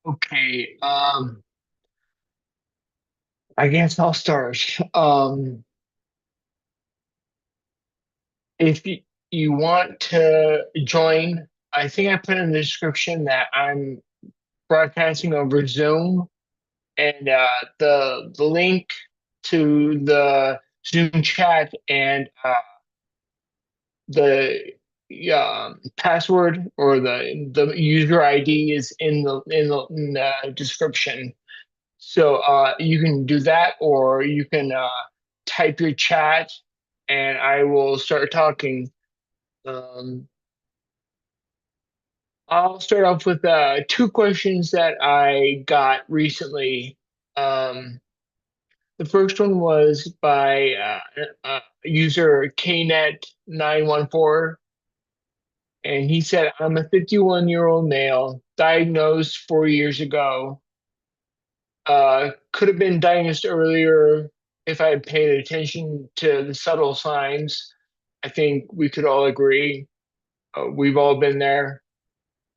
Okay, I guess I'll start. If you want to join, I think I put in the description that I'm broadcasting over Zoom, and the link to the Zoom chat and the password or the user ID is in the description. So you can do that, or you can type your chat, and I will start talking. Um, I'll start off with two questions that I got recently. Um, the first one was by user KNet914, and he said, "I'm a 51-year-old male, diagnosed 4 years ago. Could have been diagnosed earlier if I had paid attention to the subtle signs. I think we could all agree. We've all been there.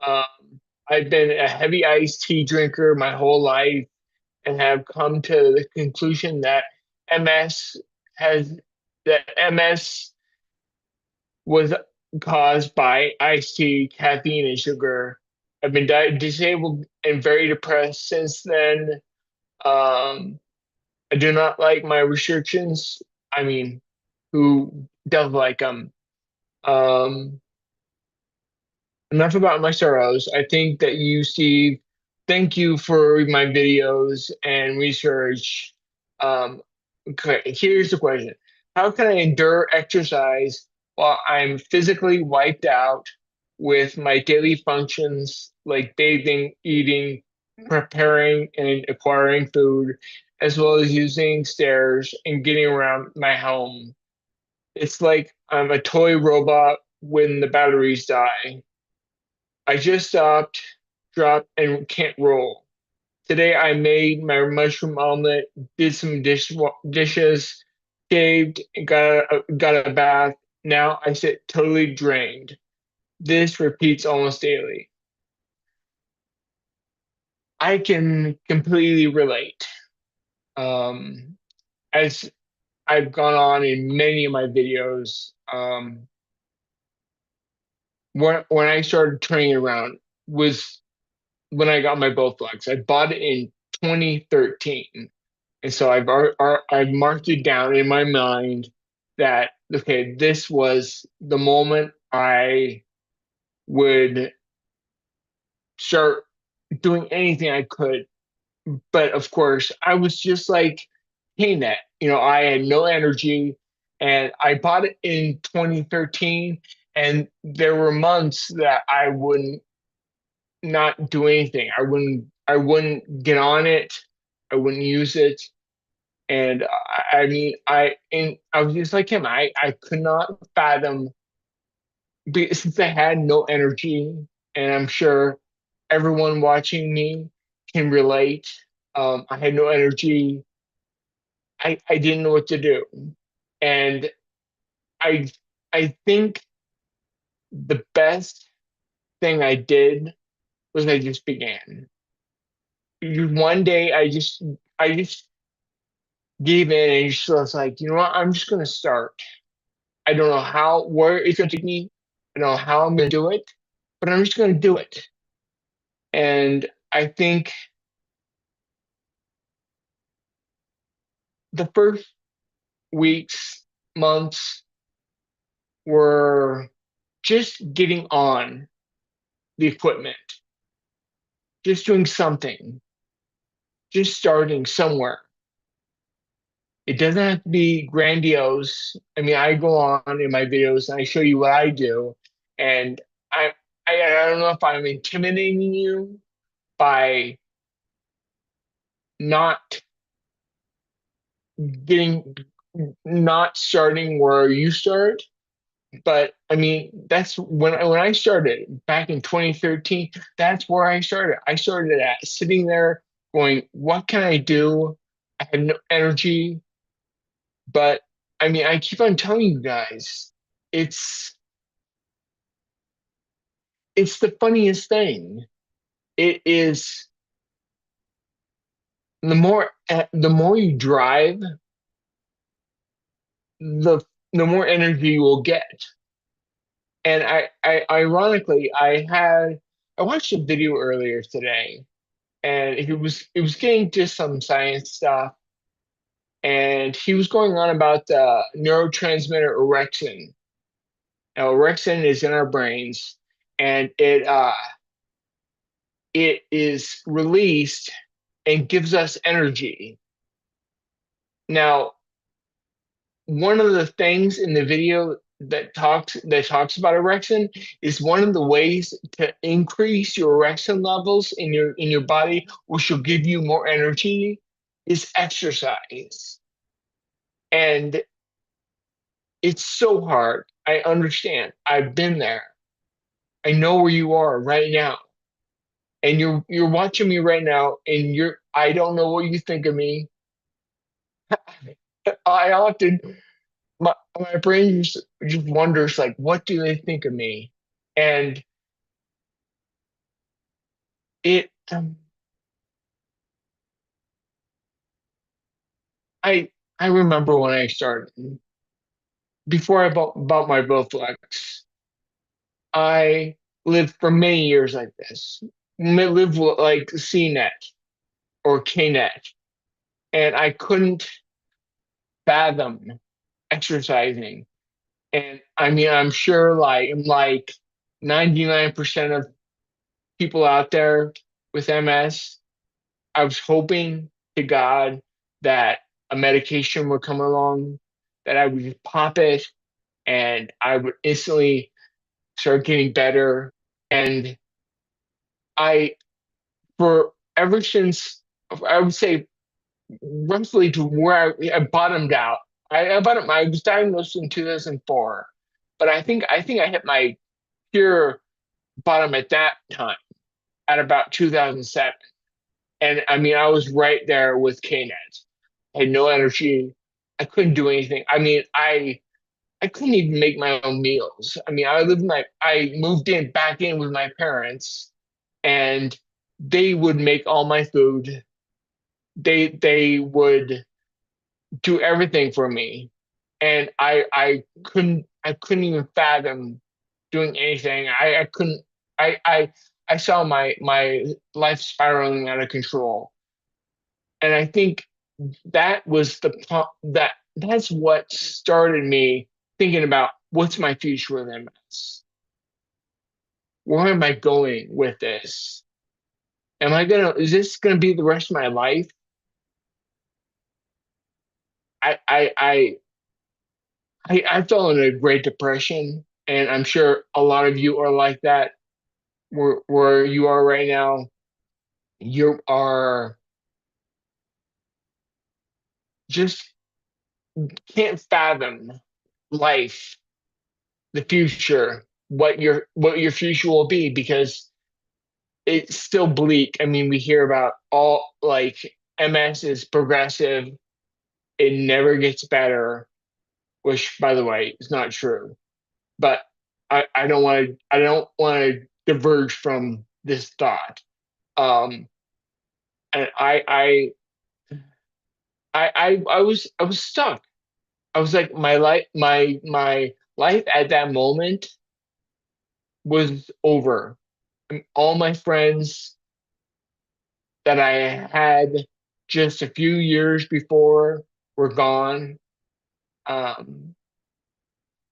Um, I've been a heavy iced tea drinker my whole life and have come to the conclusion that MS has that MS was caused by iced tea, caffeine, and sugar. I've been disabled and very depressed since then. Um, I do not like my restrictions. I mean, who does like them? Um, Enough about my sorrows. I think that you, Steve, thank you for my videos and research. Um, okay, here's the question. How can I endure exercise while I'm physically wiped out with my daily functions like bathing, eating, preparing, and acquiring food, as well as using stairs and getting around my home? It's like I'm a toy robot when the batteries die. I just stopped, dropped, and can't roll. Today I made my mushroom omelet, did some dishes, shaved, and got a bath. Now I sit totally drained. This repeats almost daily. I can completely relate. Um, as I've gone on in many of my videos, when I started turning it around was when I got my Bowflex. I bought it in 2013. And so I've marked it down in my mind that, okay, this was the moment I would start doing anything I could. But of course, I was just like, hey, net, I had no energy, and I bought it in 2013. And there were months that I wouldn't not do anything. I wouldn't get on it. I wouldn't use it. And I mean, I was just like him. I could not fathom since I had no energy, and I'm sure everyone watching me can relate. I had no energy. I didn't know what to do, and I I think the best thing I did was I just began. One day I just gave in and just was like, you know what? I'm just gonna start. I don't know where it's going to take me. I don't know how I'm going to do it, but I'm just going to do it. And I think the first weeks, months were just getting on the equipment, just doing something, just starting somewhere. It doesn't have to be grandiose. I mean, I go on in my videos and I show you what I do, and I I don't know if I'm intimidating you by not getting not starting where you start. But I mean, that's when I started back in 2013. That's where I started. I started at sitting there going, "What can I do?" I had no energy, but I mean, I keep on telling you guys, it's it's the funniest thing. It is. the more you drive, the the more energy you will get. And I ironically, I watched a video earlier today, and it was getting to some science stuff, and he was going on about the neurotransmitter orexin. Now, orexin is in our brains, and it is released and gives us energy. Now, one of the things in the video that talks about orexin is one of the ways to increase your orexin levels in your body, which will give you more energy, is exercise. And it's so hard. I understand. I've been there. I know where you are right now. And you're watching me right now, and I don't know what you think of me. I often my brain just wonders, like, what do they think of me? And it I I remember when I started, before I bought my Bowflex, I lived for many years like this. Lived like CNET or KNET, and I couldn't fathom exercising. And I mean, I'm sure like 99% of people out there with MS, I was hoping to God that a medication would come along, that I would just pop it, and I would instantly start getting better. And I, for ever since, I would say roughly to where I bottomed out. I was diagnosed in 2004, but I think I hit my pure bottom at that time, at about 2007. And I mean, I was right there with KNET. I had no energy. I couldn't do anything. I mean, I couldn't even make my own meals. I mean, I moved in back in with my parents, and they would make all my food. They would do everything for me, and I couldn't even fathom doing anything. I couldn't. I saw my life spiraling out of control, and I think that was that's what started me thinking about what's my future with MS. Where am I going with this? Is this gonna be the rest of my life? I I I I fell in a Great Depression, and I'm sure a lot of you are like that. Where you are right now, you are just can't fathom life, the future, what your future will be, because it's still bleak. I mean, we hear about all like MS is progressive, it never gets better, which by the way is not true. But I don't want to diverge from this thought. Um, and I was stuck. I was like, my life at that moment was over. And all my friends that I had just a few years before were gone. Um,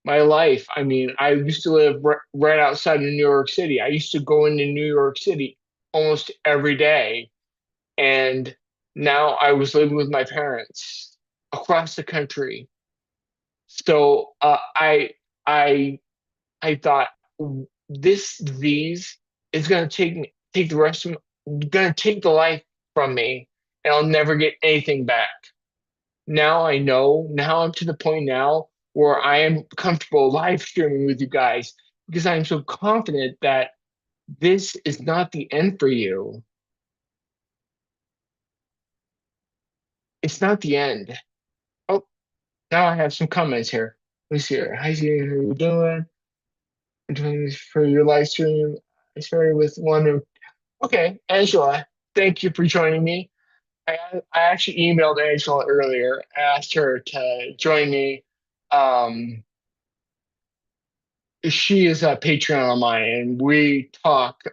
my life, I mean, I used to live right outside of New York City. I used to go into New York City almost every day. And now I was living with my parents across the country. So I I thought, this disease is going to take the rest of going to take the life from me, and I'll never get anything back. Now I know. Now I'm to the point now where I am comfortable live streaming with you guys, because I'm so confident that this is not the end for you. It's not the end. Oh, now I have some comments here. Let's see here. Hi, Zia, how you doing? I'm doing this for your live stream. I started with one. Okay, Angela, thank you for joining me. I actually emailed Angela earlier, asked her to join me. Um, she is a Patreon of mine, and we talk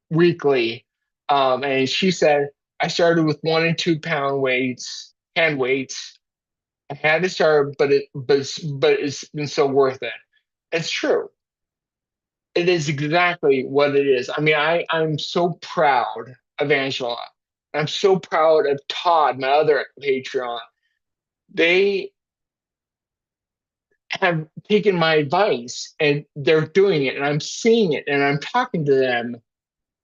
weekly. And she said I started with 1 and 2 pound weights, hand weights. I had to start, but it's been so worth it. It's true. It is exactly what it is. I mean, I'm so proud of Angela. I'm so proud of Todd, my other Patreon. They have taken my advice and they're doing it, and I'm seeing it, and I'm talking to them,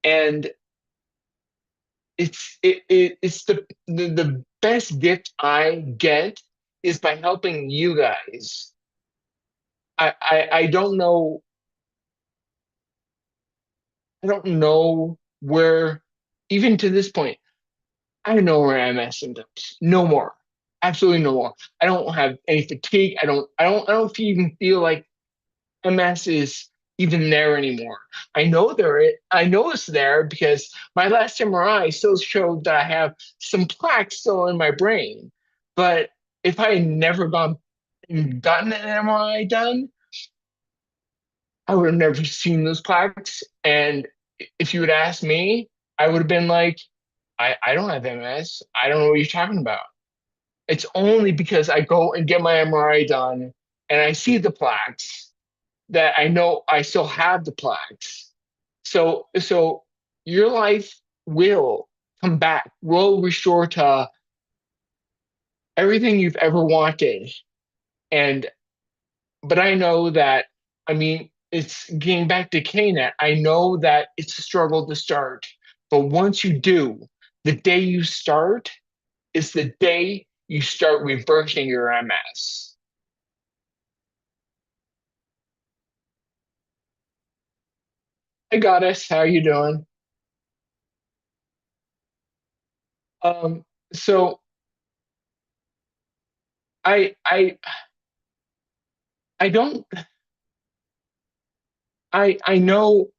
and it's the best gift I get is by helping you guys. I don't know, I don't know where, even to this point, I have no more MS symptoms. No more. Absolutely no more. I don't have any fatigue. I don't even feel like MS is even there anymore. I know it's there because my last MRI still showed that I have some plaques still in my brain. But if I had never gotten an MRI done, I would have never seen those plaques. And if you would ask me, I would have been like, I don't have MS. I don't know what you're talking about. It's only because I go and get my MRI done and I see the plaques that I know I still have the plaques. So your life will come back, will restore to everything you've ever wanted. And but I know that, I mean, it's getting back to KNet. I know that it's a struggle to start, but once you do, the day you start is the day you start reversing your MS. Hey Goddess, how you doing? Um, so I I I don't I know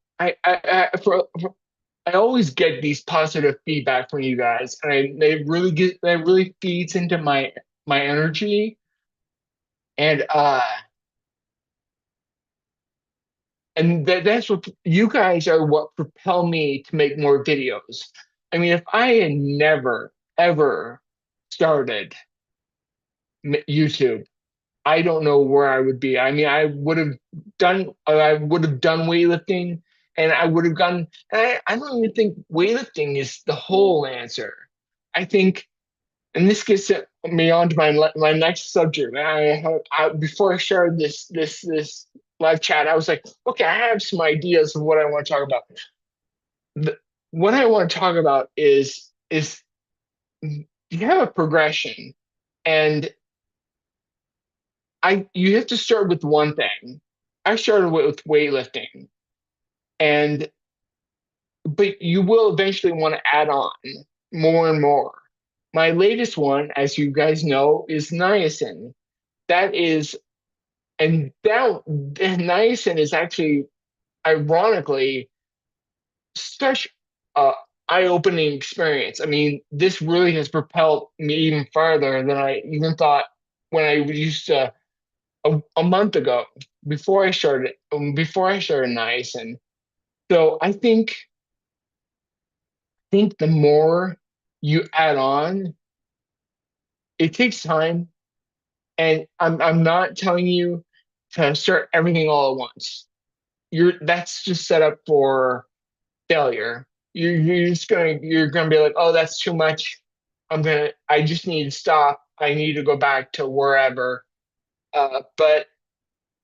I always get these positive feedback from you guys, and that really feeds into my energy, and that's what you guys are, what propel me to make more videos. I mean, if I had never ever started YouTube, I don't know where I would be. I mean, I would have done weightlifting, and I would have gone. And I don't even think weightlifting is the whole answer. I think, and this gets me on to my next subject. Before I started this live chat, I was like, okay, I have some ideas of what I want to talk about. The, what I want to talk about is you have a progression, and I you have to start with one thing. I started with weightlifting, and but you will eventually want to add on more and more. My latest one, as you guys know, is niacin. That is, and that niacin is actually, ironically, such a eye-opening experience. I mean, this really has propelled me even farther than I even thought when I used to a month ago before I started niacin. So I think the more you add on, it takes time, and I'm not telling you to start everything all at once. That's just set up for failure. You're gonna be like, oh, that's too much. I just need to stop. I need to go back to wherever. But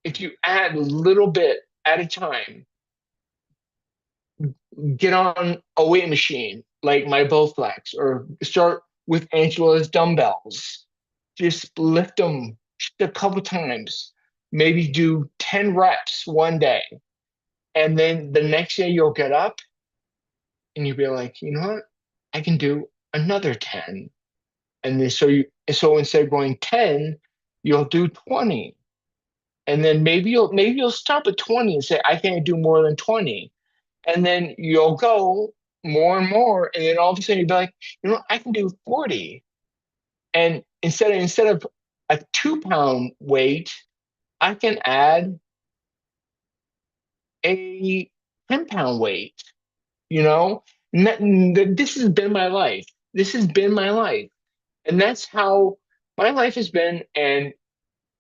if you add a little bit at a time, get on a weight machine like my Bowflex, or start with Angela's dumbbells. Just lift them just a couple times. Maybe do 10 reps one day. And then the next day you'll get up and you'll be like, you know what? I can do another 10. And then so instead of going 10, you'll do 20. And then maybe you'll stop at 20 and say, I can't do more than 20. And then you'll go more and more, and then all of a sudden you'd be like, I can do 40. And instead of a 2 pound weight, I can add a 10 pound weight, you know? This has been my life. This has been my life. And that's how my life has been. And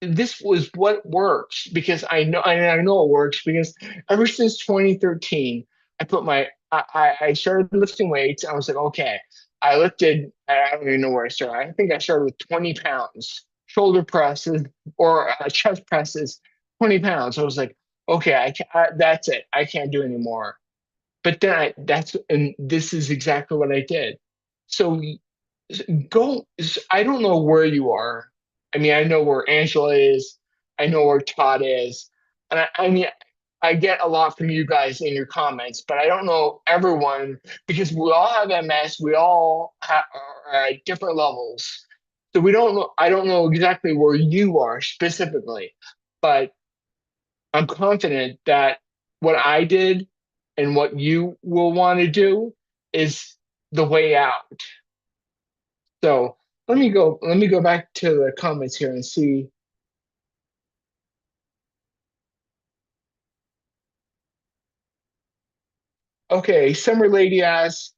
this was what works because I know it works because ever since 2013, I started lifting weights. I was like, okay, I don't even know where I started. I think I started with 20 pounds, shoulder presses or chest presses, 20 pounds. I was like, okay, that's it. I can't do anymore. But then and this is exactly what I did. So go I don't know where you are. I mean, I know where Angela is, I know where Todd is, and I mean, I get a lot from you guys in your comments, but I don't know everyone because we all have MS. We all are at different levels, so we don't know. I don't know exactly where you are specifically, but I'm confident that what I did and what you will want to do is the way out. So let me go back to the comments here and see. Okay, Summer Lady asks,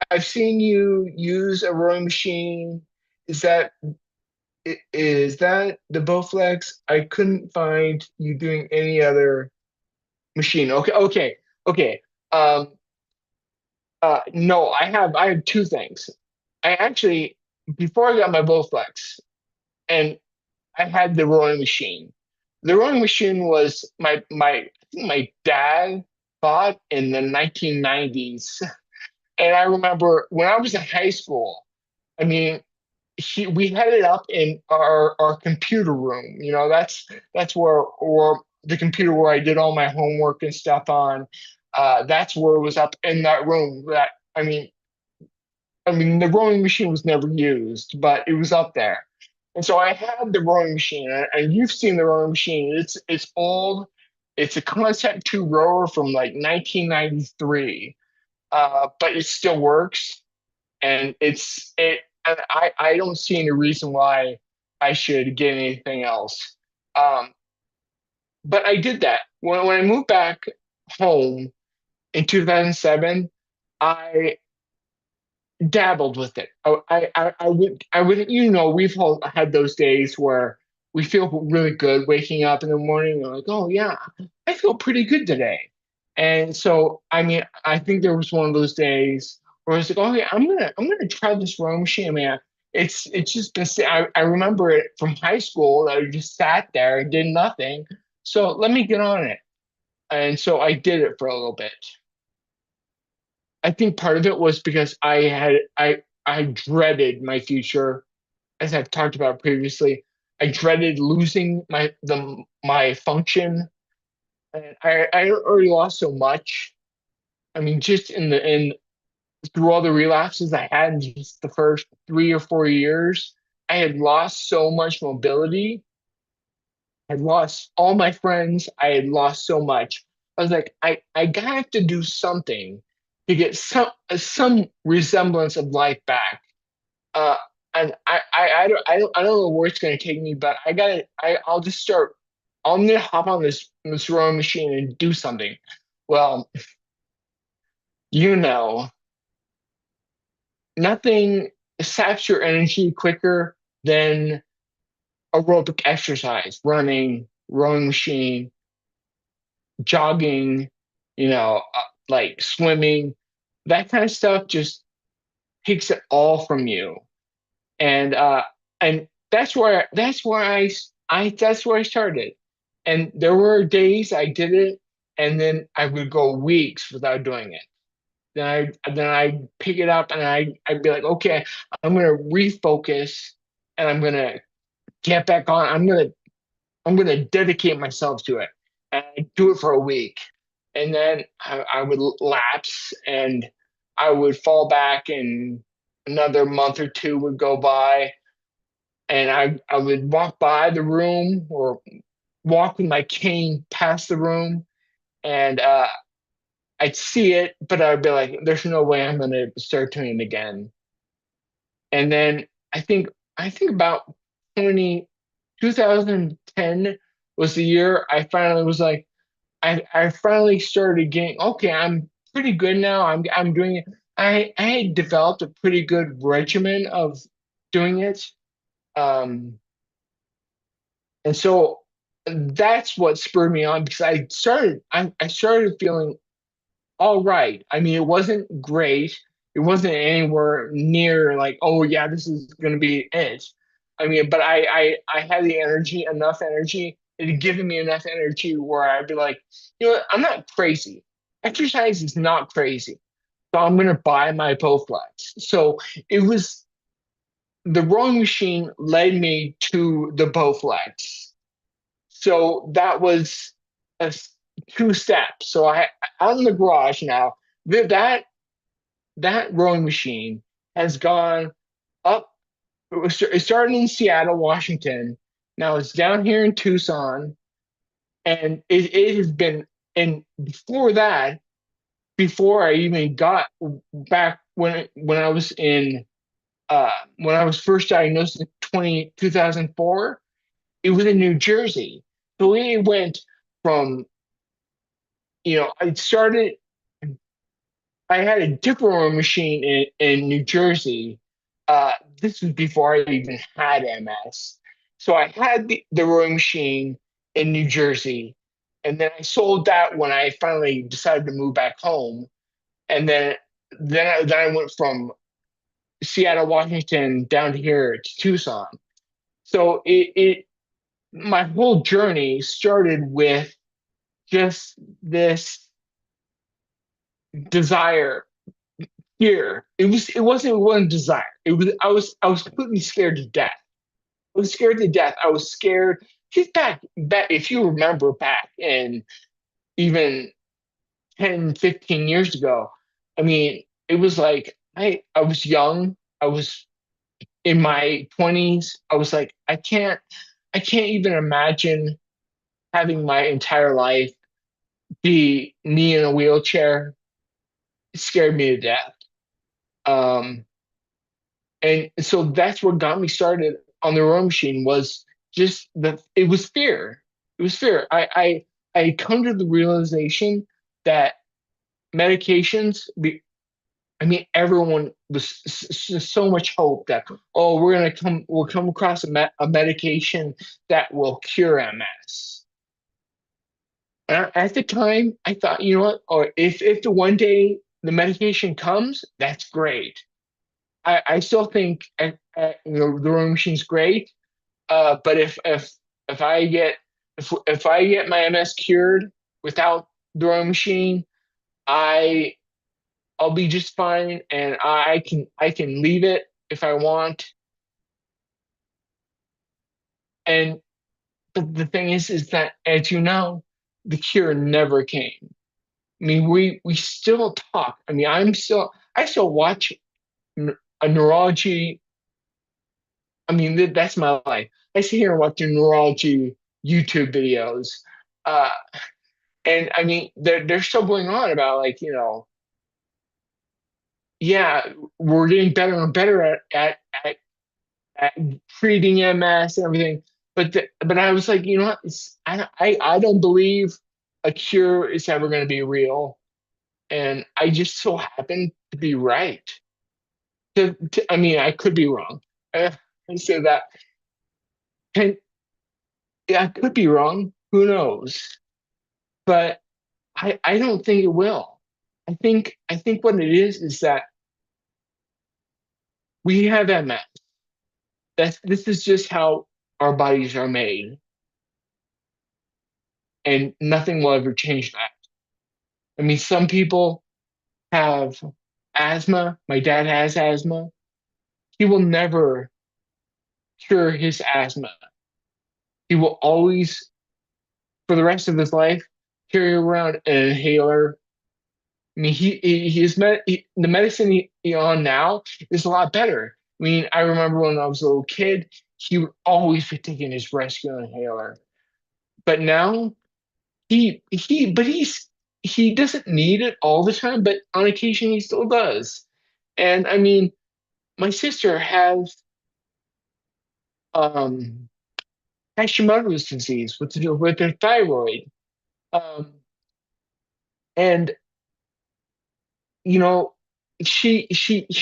I've seen you use a rowing machine. Is that is that the Bowflex? I couldn't find you doing any other machine. Okay. Um, no, I have two things. I actually before I got my Bowflex, and I had the rowing machine. The rowing machine was I think my dad bought in the 1990s. And I remember when I was in high school, I mean, we had it up in our computer room. That's where the computer where I did all my homework and stuff on. That's where it was up in that room. I mean, the rowing machine was never used, but it was up there. And so I had the rowing machine, and you've seen the rowing machine. It's old. It's a Concept 2 rower from like 1993, but it still works, and I don't see any reason why I should get anything else. Um, but I did that when I moved back home in 2007. I dabbled with it. I would, we've all had those days where we feel really good waking up in the morning and like, oh yeah, I feel pretty good today. And so, I mean, I think there was one of those days where I was like, oh yeah, I'm gonna try this rowing machine. I mean, it's just been, I remember it from high school that I just sat there and did nothing. So let me get on it. And so I did it for a little bit. I think part of it was because I dreaded my future, as I've talked about previously. I dreaded losing my function. And I already lost so much. I mean, just in through all the relapses I had in just the first 3 or 4 years, I had lost so much mobility. I had lost all my friends. I had lost so much. I was like, I gotta have to do something to get some resemblance of life back. Uh, and I don't know where it's gonna take me, but I'll just start. I'm gonna hop on this rowing machine and do something. Well, you know, nothing saps your energy quicker than aerobic exercise, running, rowing machine, jogging, like swimming. That kind of stuff just takes it all from you. And that's where I started. And there were days I did it, and then I would go weeks without doing it. Then I pick it up, and I'd be like, okay, I'm gonna refocus, and I'm gonna get back on. I'm gonna dedicate myself to it, and I do it for a week, and then I would lapse, and I would fall back, and another month or two would go by, and I would walk by the room or walk with my cane past the room, and I'd see it, but I'd be like, there's no way I'm gonna start doing it again. And then I think about 20 2010 was the year I finally was like, I finally started getting okay, I'm pretty good now. I'm doing it. I had developed a pretty good regimen of doing it. Um, and so that's what spurred me on because I started feeling all right. I mean, it wasn't great. It wasn't anywhere near like, oh yeah, this is gonna be it. I mean, but I had the energy, enough energy. It had given me enough energy where I'd be like, you know what, I'm not crazy. Exercise is not crazy. So I'm gonna buy my Bowflex. So it was the rowing machine led me to the Bowflex. So that was a two steps. So I'm in the garage now. That that rowing machine has gone up. It started in Seattle, Washington. Now it's down here in Tucson, and it has been. And before that, before I even got back when I was in when I was first diagnosed in 2004, it was in New Jersey. So it went from, I started, I had a different rowing machine in New Jersey. This was before I even had MS. So I had the rowing machine in New Jersey, and then I sold that when I finally decided to move back home. And then I went from Seattle, Washington, down to here to Tucson. So my whole journey started with just this desire here. It wasn't desire. I was completely scared to death. I was scared to death. I was scared. Just back if you remember back in even 10, 15 years ago, I mean, it was like I was young. I was in my 20s. I was like, I can't even imagine having my entire life be me in a wheelchair. It scared me to death. Um, and so that's what got me started on the rowing machine was just it was fear. It was fear. I come to the realization that medications I mean everyone was so much hope that, oh, we'll come across a medication that will cure MS. And at the time I thought, you know what, or if the one day the medication comes, that's great. I still think the rowing machine's great. But if I get if I get my MS cured without the rowing machine, I I'll be just fine, and I can leave it if I want. And the thing is that as you know, the cure never came. I mean, we still talk. I mean, I still watch a neurology. I mean, that's my life. I sit here and watch neurology YouTube videos. Uh, and I mean, they're still going on about like, yeah, we're getting better and better at treating MS and everything. But I was like, you know what? I don't believe a cure is ever going to be real. And I just so happen to be right. I mean, I could be wrong. I said that. And yeah, I could be wrong. Who knows? But I don't think it will. I think what it is that we have MS. This is just how our bodies are made, and nothing will ever change that. I mean, some people have asthma. My dad has asthma. He will never cure his asthma. He will always, for the rest of his life, carry around an inhaler. I mean, the medicine he on now is a lot better. I mean, I remember when I was a little kid, he would always be taking his rescue inhaler. But now but he doesn't need it all the time, but on occasion he still does. And I mean, my sister has um, Hashimoto's disease with her thyroid, um, and you know, she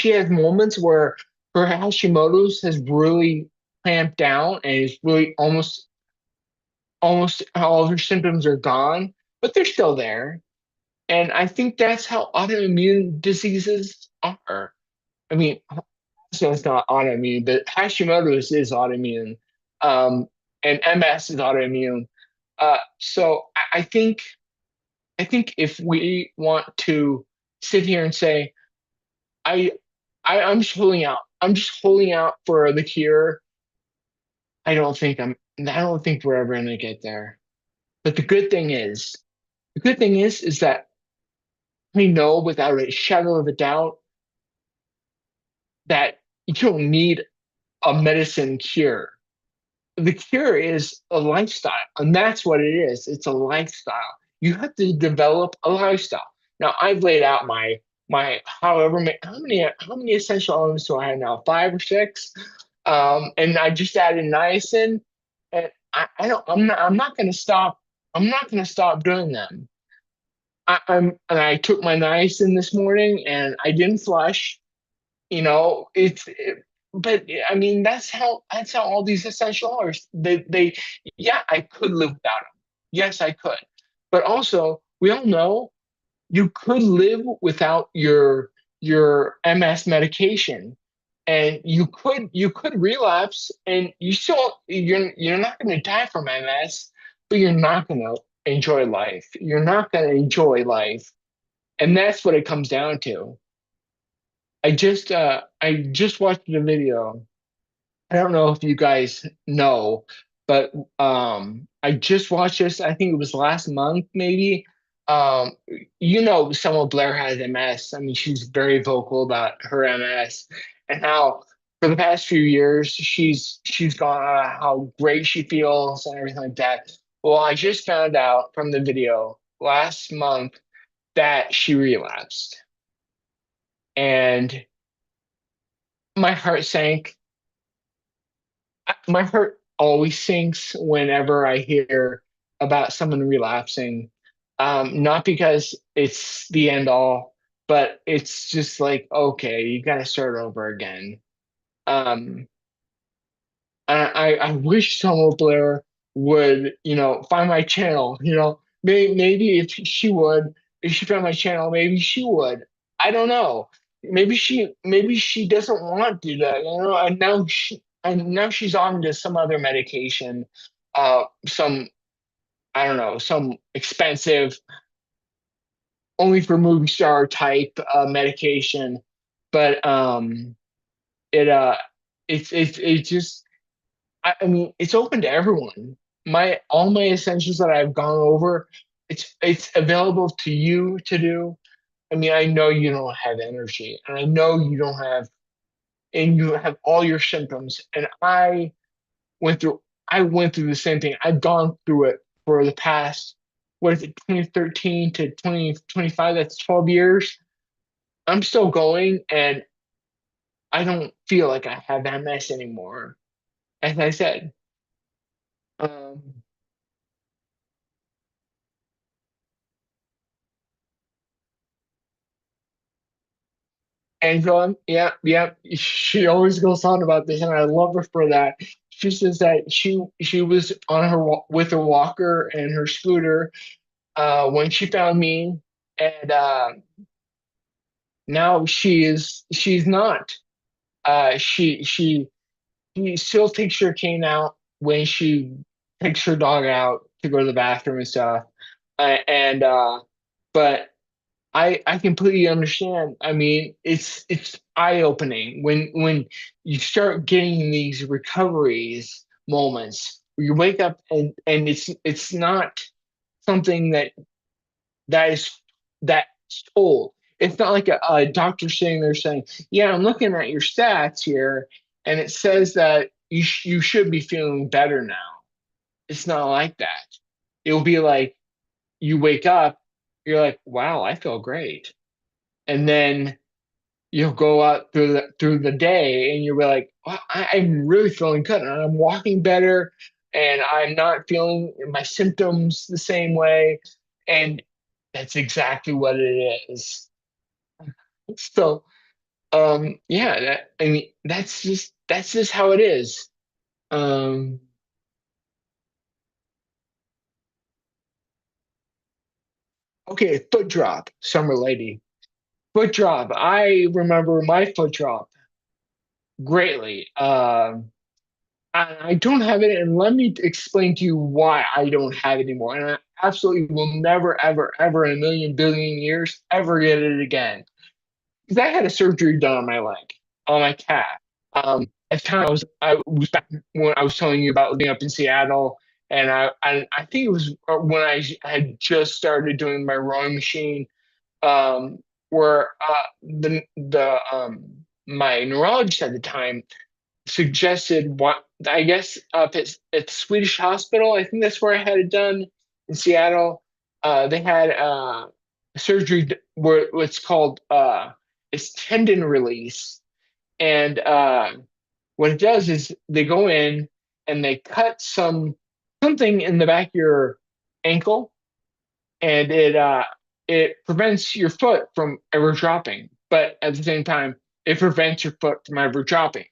has moments where her Hashimoto's has really clamped down and is really almost all of her symptoms are gone, but they're still there. And I think that's how autoimmune diseases are. I mean, so it's not autoimmune, but Hashimoto's is autoimmune, um, and MS is autoimmune. So I think if we want to sit here and say, I, I'm just holding out. I'm just holding out for the cure. I don't think I'm. I don't think we're ever going to get there. But the good thing is that we know without a shadow of a doubt that you don't need a medicine cure. The cure is a lifestyle, and that's what it is. It's a lifestyle. You have to develop a lifestyle. Now, I've laid out my however many how many essential elements do I have now? Five or six, and I just added niacin, and I don't I'm not going to stop. I'm not going to stop doing them. And I took my niacin this morning, and I didn't flush. But I mean, that's how all these essential are. They yeah, I could live without them. Yes, I could. But also, we all know you could live without your MS medication, and you could relapse, and you're not going to die from MS, but you're not going to enjoy life. You're not going to enjoy life, and that's what it comes down to. I just watched the video. I don't know if you guys know, but I just watched this. I think it was last month, maybe. Um, Selma Blair has MS. I mean, she's very vocal about her MS and how for the past few years she's gone on how great she feels and everything like that. Well, I just found out from the video last month that she relapsed, and my heart sank. My heart always sinks whenever I hear about someone relapsing. Not because it's the end all, but it's just like, okay, you got to start over again. Um, I wish Selma Blair would, find my channel. Maybe if she found my channel, maybe she would. I don't know. Maybe she doesn't want to do that. And now she's on to some other medication, some I don't know, some expensive, only for movie star type medication. But it it's just I mean, it's open to everyone. My all my essentials that I've gone over, it's available to you to do. I mean, I know you don't have energy, and I know you don't have, and you have all your symptoms. And went through, I went through the same thing. I've gone through it for the past, what is it, 2013 to 2025? That's 12 years. I'm still going, and I don't feel like I have MS anymore. As I said, um, And going, yeah, yeah. She always goes on about this, and I love her for that. She says that she was on with her walker and her scooter when she found me, and now she's not. She still takes her cane out when she takes her dog out to go to the bathroom and stuff. And but I completely understand. I mean, it's eye-opening when you start getting these recoveries moments where you wake up and it's not something that is that's told. It's not like a doctor sitting there saying, "Yeah, I'm looking at your stats here, and it says that you should be feeling better now." It's not like that. It'll be like you wake up. you're like, wow, I feel great. And then you'll go out through the day and you'll be like, wow, I'm really feeling good and I'm walking better and I'm not feeling my symptoms the same way. And that's exactly what it is. So yeah, I mean that's just how it is. Um okay, foot drop, summer lady. Foot drop. I remember my foot drop greatly. I don't have it, and let me explain to you why I don't have it anymore. And I absolutely will never, ever, ever in a million billion years ever get it again. Because I had a surgery done on my leg, on my calf. At the time, I was back when I was telling you about living up in Seattle, and I think it was when had just started doing my rowing machine, um, where the my neurologist at the time suggested what I guess up at the Swedish hospital. I think that's where I had it done in Seattle. They had surgery where what's called it's tendon release, and what it does is they go in and they cut something in the back of your ankle, and it prevents your foot from ever dropping, but at the same time, it prevents your foot from ever dropping.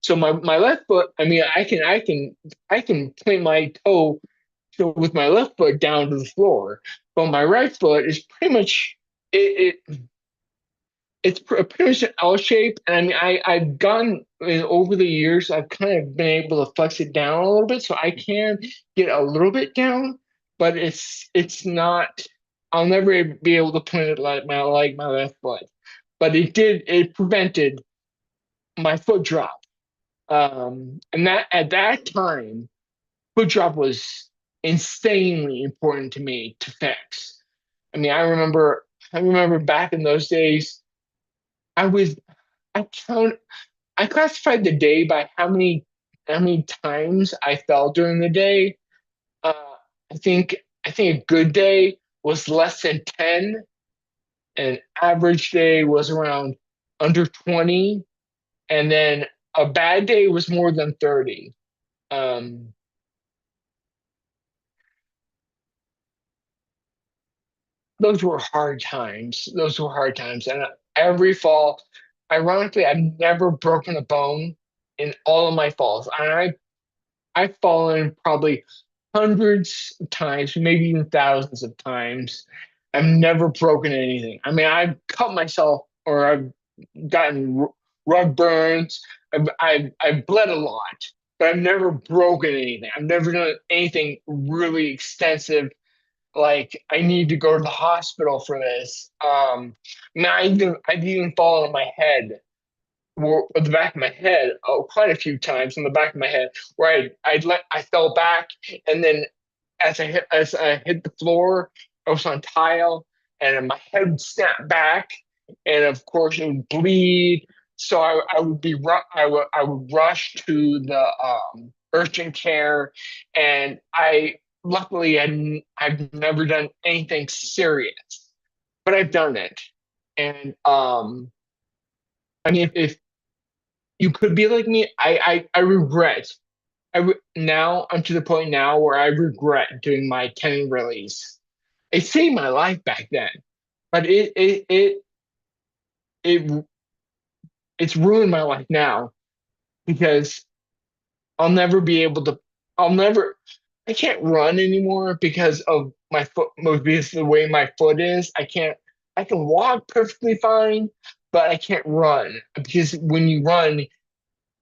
So my left foot, I mean, I can point my toe with my left foot down to the floor, but my right foot is pretty much it it's pretty much an L shape. And I mean, I've gone over the years, I've kind of been able to flex it down a little bit, so I can get a little bit down, but it's not. I'll never be able to point it like my left foot. But it prevented my foot drop. And that at that time, foot drop was insanely important to me to fix. I mean, I remember back in those days, I was I count I classified the day by how many times I fell during the day. Uh, I think a good day was less than 10, an average day was around under 20, and then a bad day was more than 30. Um, those were hard times. Those were hard times, and every fall, ironically, I've never broken a bone in all of my falls, and I've fallen probably hundreds of times, maybe even thousands of times. I've never broken anything. I mean, I've cut myself or I've gotten rug burns. I've bled a lot, but I've never broken anything. I've never done anything really extensive. Like I need to go to the hospital for this. Now I've even fallen on my head or the back of my head quite a few times on the back of my head where I fell back and then as I hit the floor I was on tile and then my head would snap back and of course it would bleed, so I would rush to the urgent care, and I luckily I've never done anything serious, but I've done it. And I mean if you could be like me. I regret. Now I'm to the point now where I regret doing my tenant release. It saved my life back then, but it it's ruined my life now because I'll never be able to. I'll never. I can't run anymore because of my foot. Because of the way my foot is, I can't. I can walk perfectly fine, but I can't run because when you run,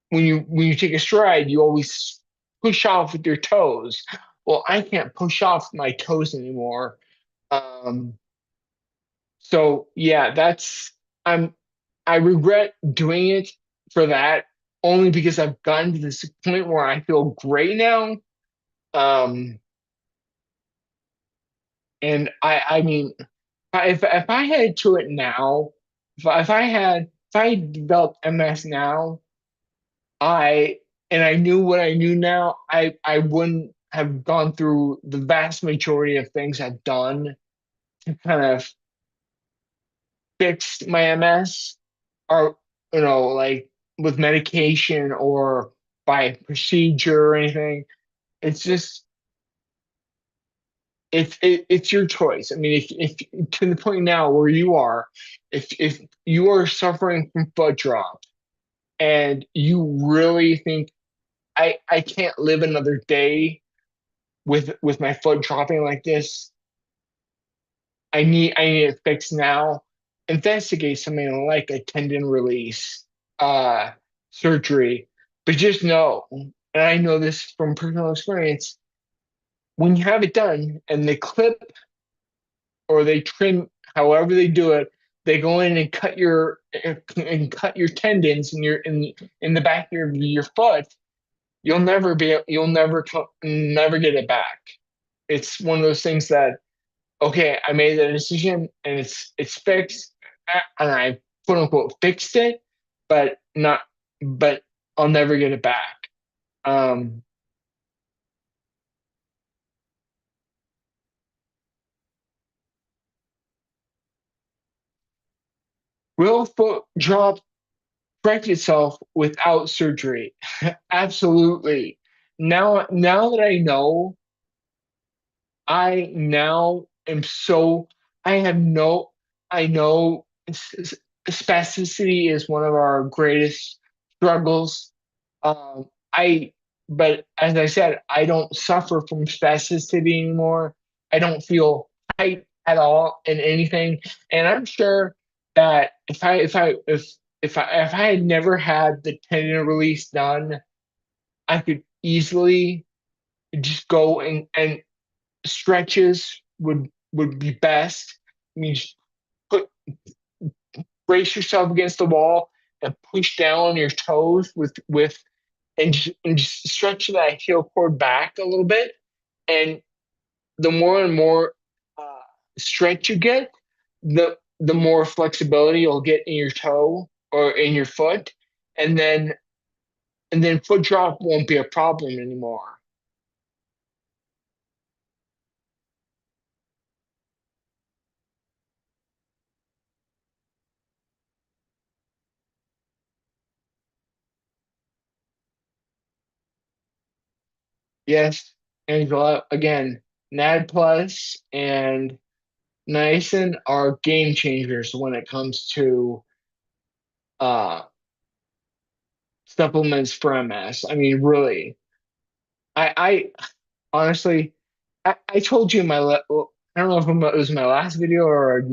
when you take a stride, you always push off with your toes. Well, I can't push off my toes anymore. Um, so yeah, I'm I regret doing it for that only because I've gotten to this point where I feel great now. Um, and I mean, if I had to it now, if I developed MS now, I and I knew what I knew now, I wouldn't have gone through the vast majority of things I've done to kind of fix my MS, or like with medication or by procedure or anything. It's just it's your choice. I mean, if to the point now where you are, if you are suffering from foot drop and you really think I can't live another day with my foot dropping like this, I need it fixed now. Investigate something like a tendon release uh surgery. But just know, and I know this from personal experience, when you have it done and they clip or they trim, however they do it, they go in and cut your tendons in the back of your foot. You'll never get it back. It's one of those things that, okay, I made the decision and it's fixed, and I quote unquote fixed it, but not but I'll never get it back. Um, will foot drop correct itself without surgery? Absolutely. Now that I know, I now am so I have no I know spasticity is one of our greatest struggles. I but as I said, I don't suffer from spasticity anymore. I don't feel tight at all in anything, and I'm sure that if I had never had the tendon release done, I could easily just go and stretches would be best. I mean, just put brace yourself against the wall and push down on your toes with and just stretch that heel cord back a little bit. And the more and more stretch you get, the more flexibility you'll get in your toe or in your foot, and then foot drop won't be a problem anymore. Yes, Angela, again, NAD Plus and niacin are game changers when it comes to uh, supplements for MS. I mean, really, I honestly, I told you in I don't know if it was my last video or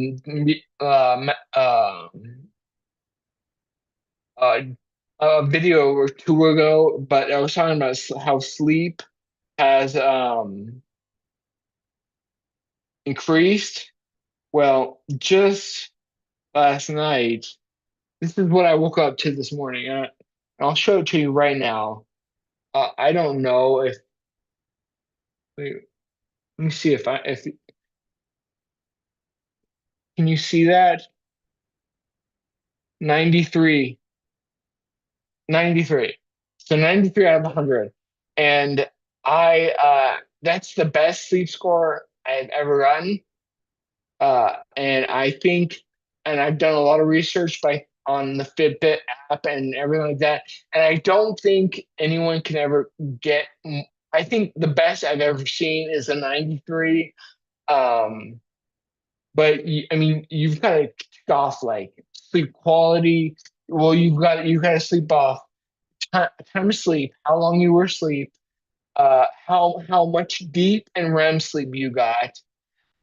uh, a video or two ago, but I was talking about how sleep has increased. Well, just last night, this is what I woke up to this morning. I'll show it to you right now. I don't know if wait, let me see if can you see that 93, 93. So 93 out of 100, and I that's the best sleep score I've ever gotten. And I think, and I've done a lot of research by on the Fitbit app and everything like that, and I don't think anyone can ever get. I think the best I've ever seen is a 93. Um, but I mean, you've got to kick off like sleep quality. Well, you got to sleep off time of sleep, how long you were asleep, how much deep and REM sleep you got,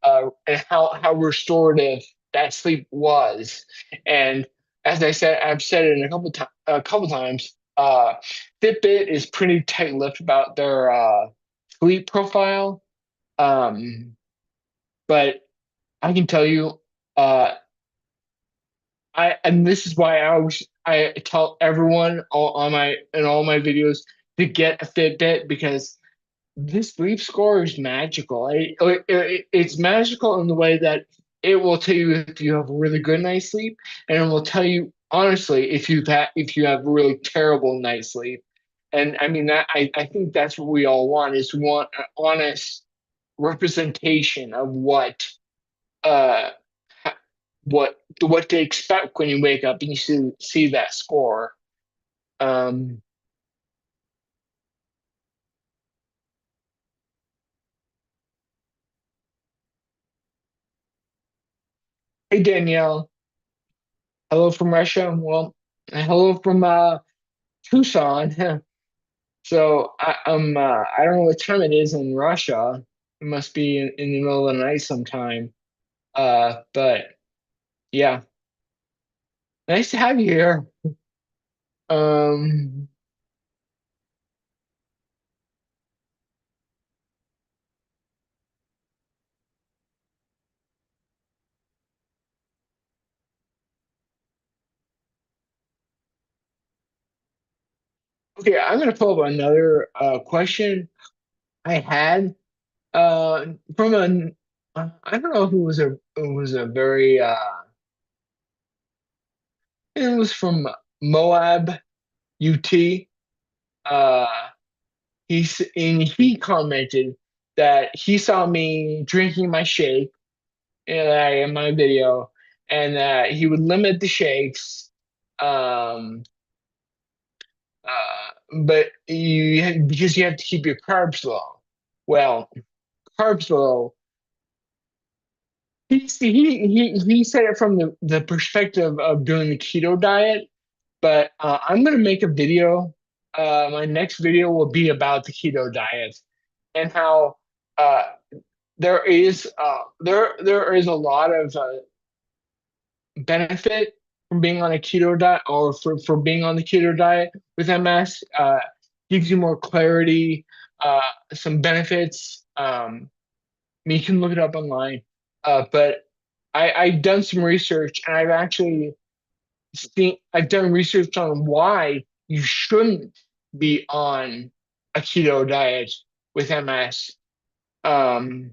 and how restorative that sleep was. And as I said, I've said it in a couple times. Fitbit is pretty tight-lipped about their sleep profile, um, but I can tell you, uh, and this is why I tell everyone on my in all my videos to get a Fitbit, because this sleep score is magical. It's magical in the way that it will tell you if you have a really good night's sleep, and it will tell you honestly if you have really terrible night's sleep. And I mean that I think that's what we all want, is we want an honest representation of what uh, what to expect when you wake up and you see that score. Um, hey Danielle, hello from Russia. Well, hello from Tucson. So I don't know what time it is in Russia. It must be in the middle of the night sometime. But yeah, nice to have you here. Um, okay, I'm gonna pull up another question I had from I don't know who was a very it was from Moab UT. Uh, and he commented that he saw me drinking my shake in my video, and that he would limit the shakes. Um, but because you have to keep your carbs low. Well, carbs low. He said it from the perspective of doing the keto diet, but I'm gonna make a video. My next video will be about the keto diet and how uh, there is a lot of benefit from being on a keto diet or for being on the keto diet with MS. Gives you more clarity, uh, some benefits. You can look it up online. But I've done some research and I've done research on why you shouldn't be on a keto diet with MS. Um,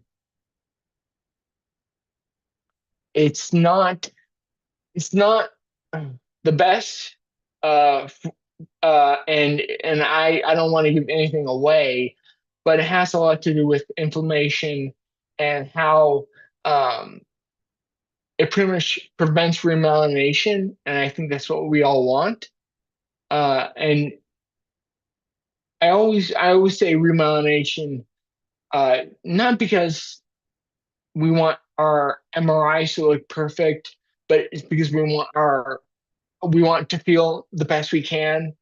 it's not it's not the best. And I don't want to give anything away, but it has a lot to do with inflammation and how um, it pretty much prevents remyelination, and I think that's what we all want. And I always say remyelination, not because we want our MRIs to look perfect, but it's because we want to feel the best we can.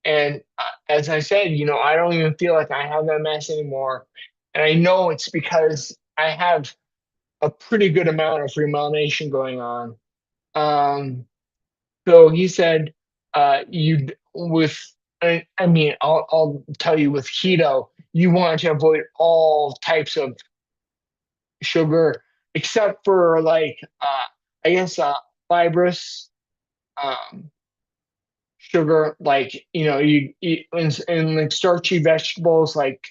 And as I said, I don't even feel like I have MS anymore, and I know it's because I have a pretty good amount of remyelination going on. Um, So he said, you with, I mean, I'll tell you with keto, you want to avoid all types of sugar except for like, I guess, fibrous um, sugar, like, you eat in like starchy vegetables like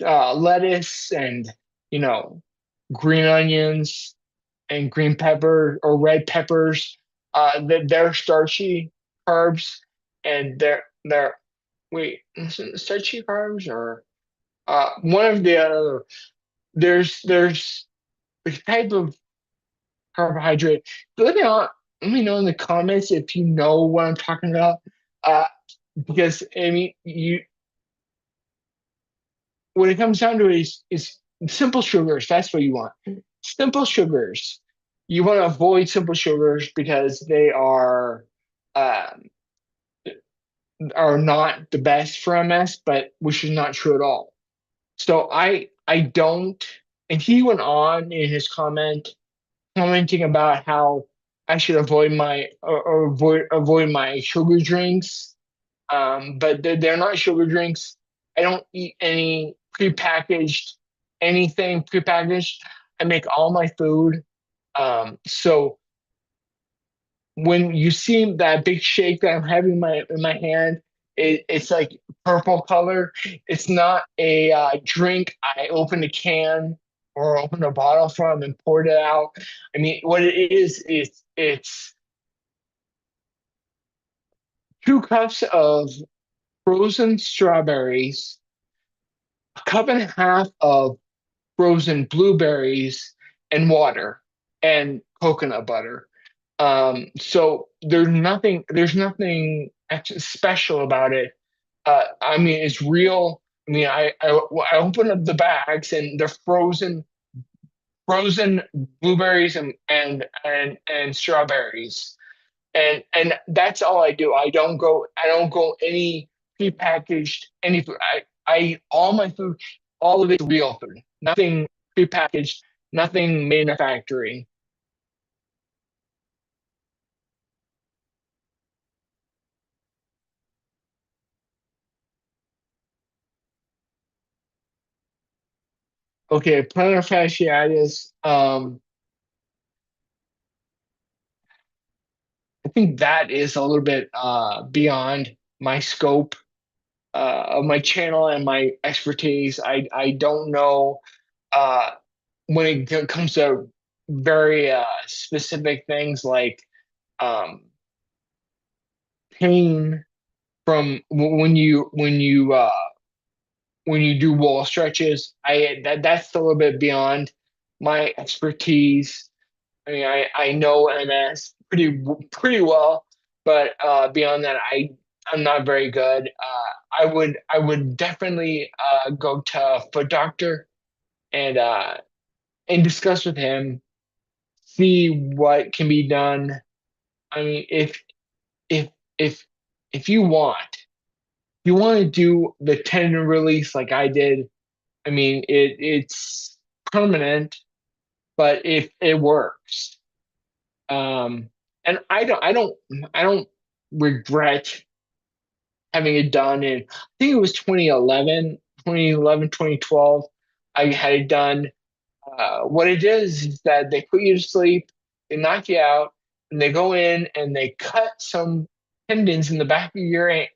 lettuce and, you know, green onions and green pepper or red peppers. They're starchy carbs, and they're wait, is it starchy carbs or one of the other. There's a type of carbohydrate. Let me know in the comments if you know what I'm talking about. Uh, because I mean, you when it comes down to it, is simple sugars. That's what you want. Simple sugars. You want to avoid simple sugars because they um, are not the best for MS, but which is not true at all. So I don't. And he went on in his commenting about how I should avoid or avoid my sugar drinks. But they're not sugar drinks. I don't eat anything prepackaged. I make all my food. So when you see that big shake that I'm having in my hand, it's like purple color. It's not a drink. I opened a can or opened a bottle from and poured it out. I mean, what it is it's 2 cups of frozen strawberries, a cup and a half of frozen blueberries and water and coconut butter. So there's nothing actually special about it. I mean, it's real. I mean, I open up the bags and they're frozen blueberries and strawberries, and that's all I do. I don't go any prepackaged any food. I eat all my food, all of it real food, nothing prepackaged, nothing made in a factory. Okay, plantar fasciitis. I think that is a little bit beyond my scope of my channel and my expertise. I don't know uh, when it comes to very specific things like um, pain from when you do wall stretches. That's a little bit beyond my expertise. I mean, I know MS pretty well, but beyond that, I'm not very good. I would definitely go to a foot doctor and uh, and discuss with him, see what can be done. I mean, if if if you want to do the tendon release like I did, I mean, it's permanent, but if it works. Um, and I don't regret having it done in, I think it was 2012. I had it done. What it is that they put you to sleep, they knock you out, and they go in and they cut some tendons in the back of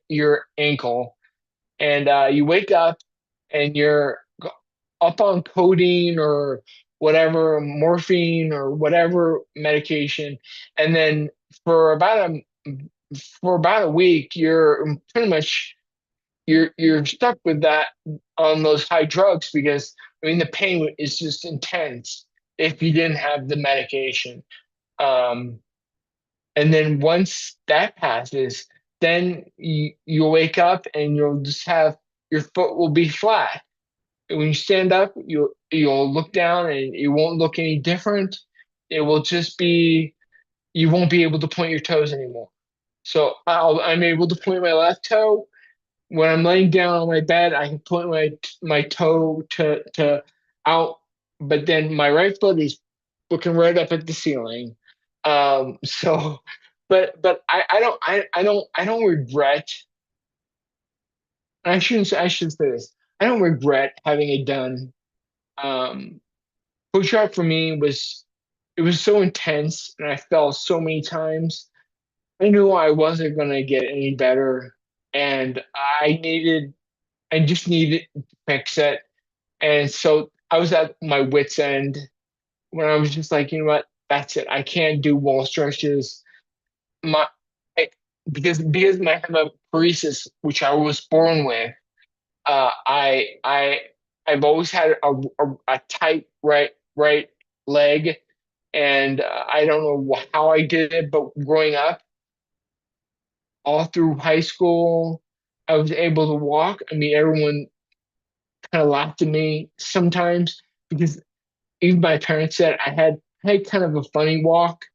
your ankle, and you wake up and you're up on codeine or whatever, morphine or whatever medication, and then for about a for about a week, you're stuck with that on those high drugs because I mean the pain is just intense if you didn't have the medication. Um, and then once that passes, then you'll wake up and you'll just have your foot will be flat. And when you stand up, you'll look down and it won't look any different. It will just be you won't be able to point your toes anymore. So I'm able to point my left toe when I'm laying down on my bed. I can point my toe to out, but then my right foot is looking right up at the ceiling. So, but I don't regret. I should say this. I don't regret having it done. Um, Push up for me was it was so intense, and I fell so many times. I knew I wasn't gonna get any better, and I just needed to fix it. And so I was at my wit's end when I was just like, you know what, that's it. I can't do wall stretches. My I, because I have a paresis, which I was born with. Uh, I I I've always had a tight right leg, and I don't know how I did it, but growing up, all through high school, I was able to walk. I mean, everyone kind of laughed at me sometimes because even my parents said I had kind of a funny walk,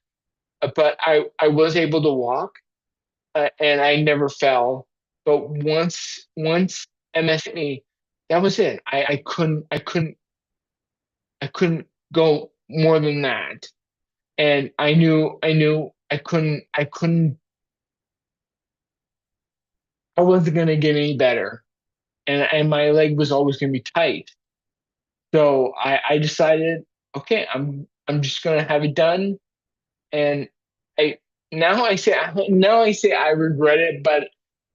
but I was able to walk, and I never fell. But once MS hit me, that was it. I couldn't go more than that, and I knew I wasn't gonna get any better, and my leg was always gonna be tight. So I decided, okay, I'm just gonna have it done, and I now I say I regret it, but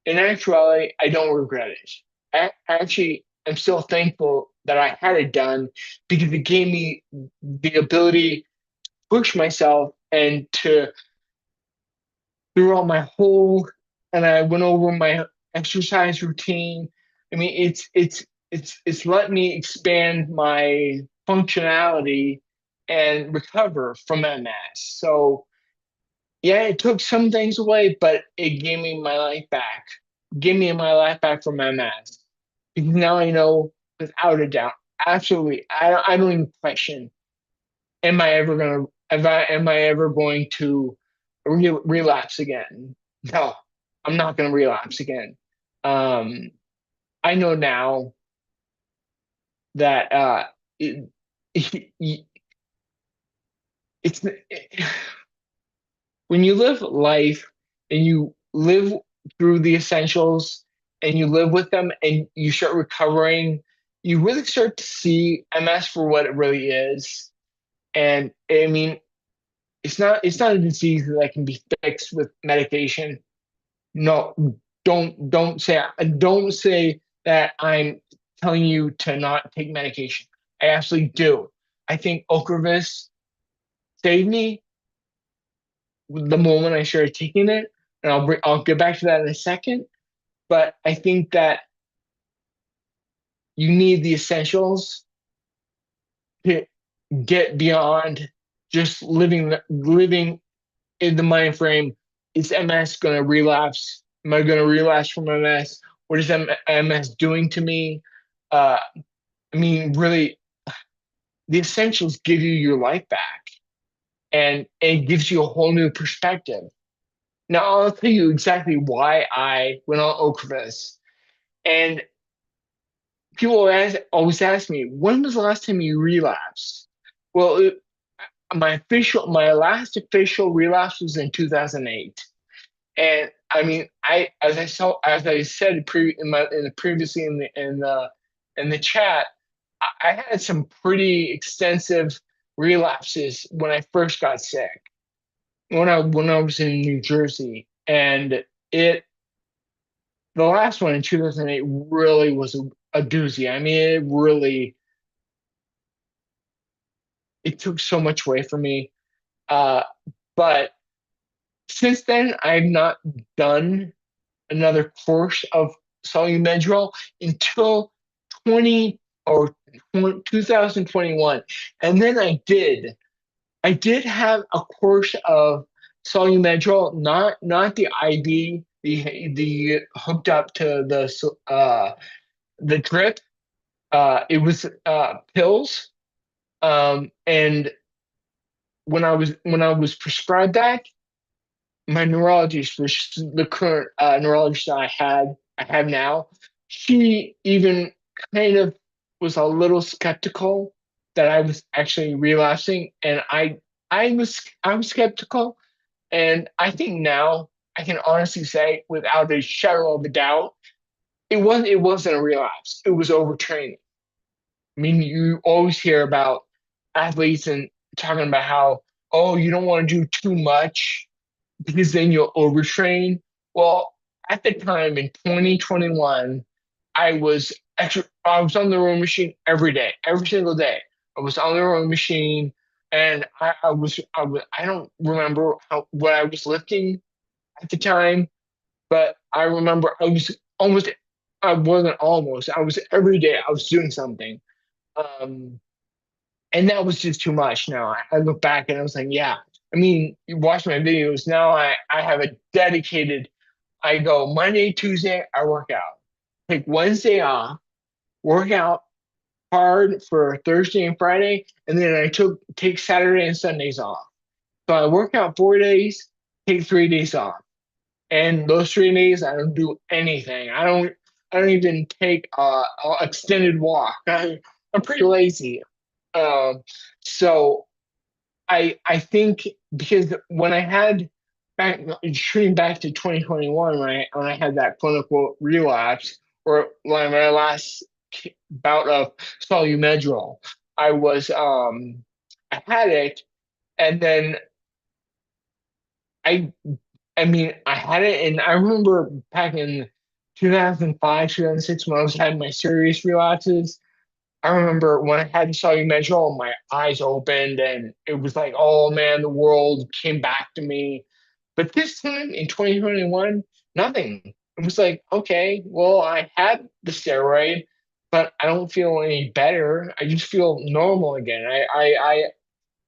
in actuality, I don't regret it. Actually, I'm still thankful that I had it done because it gave me the ability to push myself and to throughout my whole and I went over my exercise routine. I mean, it's let me expand my functionality and recover from MS. So yeah, it took some things away, but it gave me my life back. Give me my life back from MS. Because now I know without a doubt, absolutely, I don't even question. Am I ever going to relapse again? No, I'm not gonna relapse again. Um, I know now that it, it's when you live life and you live through the essentials and you live with them and you start recovering, you really start to see MS for what it really is. And I mean, it's not a disease that can be fixed with medication. No, don't say that I'm telling you to not take medication. I absolutely do. I think Ocrevus saved me the moment I started taking it, and I'll get back to that in a second. But I think that you need the essentials to get beyond just living in the mind frame. Is MS going to relapse? Am I going to relapse from MS? What is MS doing to me? Uh, I mean, really, the essentials give you your life back, and it gives you a whole new perspective. Now, I'll tell you exactly why I went on Ocrevus. And people always ask me, when was the last time you relapsed? Well, my last official relapse was in 2008. And I mean, as I said in the previously in the chat, I had some pretty extensive relapses when I first got sick, when I was in New Jersey, and it the last one in 2008 really was a doozy. I mean, it took so much away from me. Uh, but since then, I've not done another course of Solumedrol until 20 or 2021. And then I did have a course of Solumedrol, not the IV, the hooked up to the drip. It was pills. And when I was prescribed that, my neurologist, which is the current neurologist I have now, she even kind of was a little skeptical that I was actually relapsing, and I was skeptical, and I think now I can honestly say, without a shadow of a doubt, it wasn't a relapse. It was overtraining. I mean, you always hear about athletes and talking about how, oh, you don't want to do too much because then you'll overtrain. Well, at the time in 2021, I was on the rowing machine every day, every single day. I was on the rowing machine, and I don't remember what I was lifting at the time, but I remember I wasn't almost, I was every day I was doing something. Um, and that was just too much. Now I look back and I was like, yeah. I mean, you watch my videos now. I have a dedicated. I go Monday, Tuesday, I work out. Take Wednesday off, work out hard for Thursday and Friday, and then I take Saturday and Sundays off. So I work out 4 days, take 3 days off, and those 3 days I don't do anything. I don't even take a extended walk. I'm pretty lazy. Um, so I think because when I had back shooting back to 2021 when I had that quote unquote relapse or when my last bout of Solumedrol, I was I had it, and then I I mean I had it, and I remember back in 2005 2006 when I was having my serious relapses. I remember when I had Solumedrol, my eyes opened and it was like, oh man, the world came back to me. But this time in 2021, nothing. It was like, okay, well, I had the steroid. but I don't feel any better. I just feel normal again.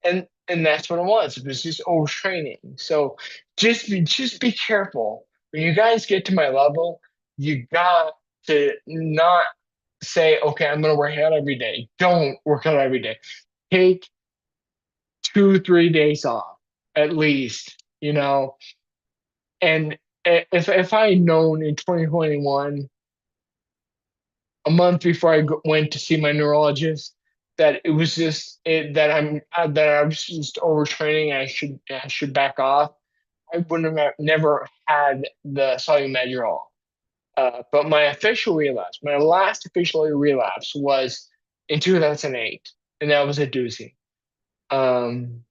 And that's what it was. It was just overtraining. So just be careful when you guys get to my level. You got to not say, okay, I'm going to work out every day. Don't work out every day. Take 2, 3 days off at least. And if I had known in 2021, a month before went to see my neurologist, that it was just that I was just overtraining. I should back off. I wouldn't have never had the sodium medrol. But my official relapse, my last official relapse was in 2008, and that was a doozy. Um,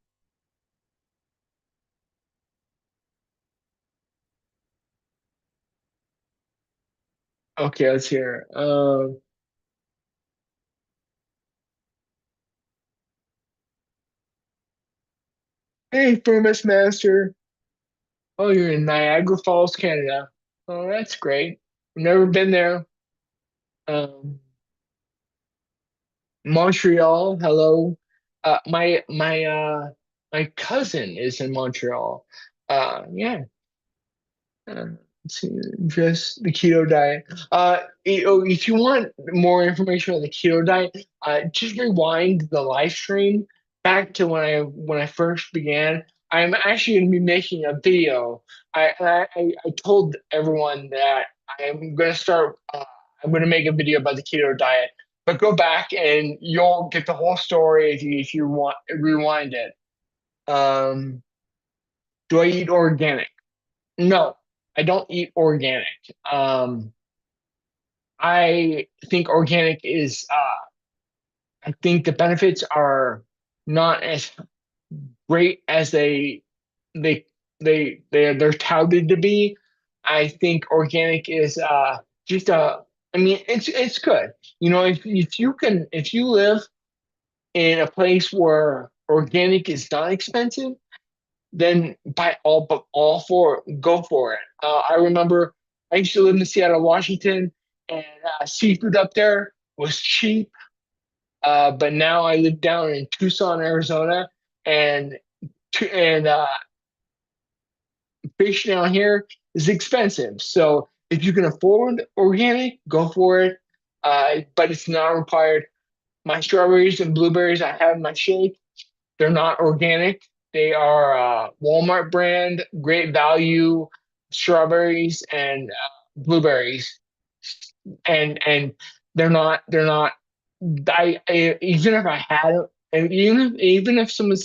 okay, let's hear. Hey, Furnace Master. Oh, you're in Niagara Falls, Canada. Oh, that's great. Never been there. Um, Montreal, hello. My cousin is in Montreal. Yeah. Let's see, just the keto diet. If you want more information on the keto diet, just rewind the live stream back to when I first began. I'm actually going to be making a video. I told everyone that I'm going to start. I'm going to make a video about the keto diet, but go back and you'll get the whole story if you want rewind it. Um, do I eat organic? No, I don't eat organic. Um, I think organic is. I think the benefits are not as great as they they're touted to be. I think organic is just a. I mean, it's good. If you live in a place where organic is not expensive, then buy all, but all for it, go for it. I remember I used to live in Seattle, Washington, and seafood up there was cheap. But now I live down in Tucson, Arizona, and fish down here is expensive. So if you can afford organic, go for it. But it's not required. My strawberries and blueberries I have in my shake, they're not organic. They are Walmart brand, great value strawberries and blueberries, and they're not. Even if I had it, and even if someone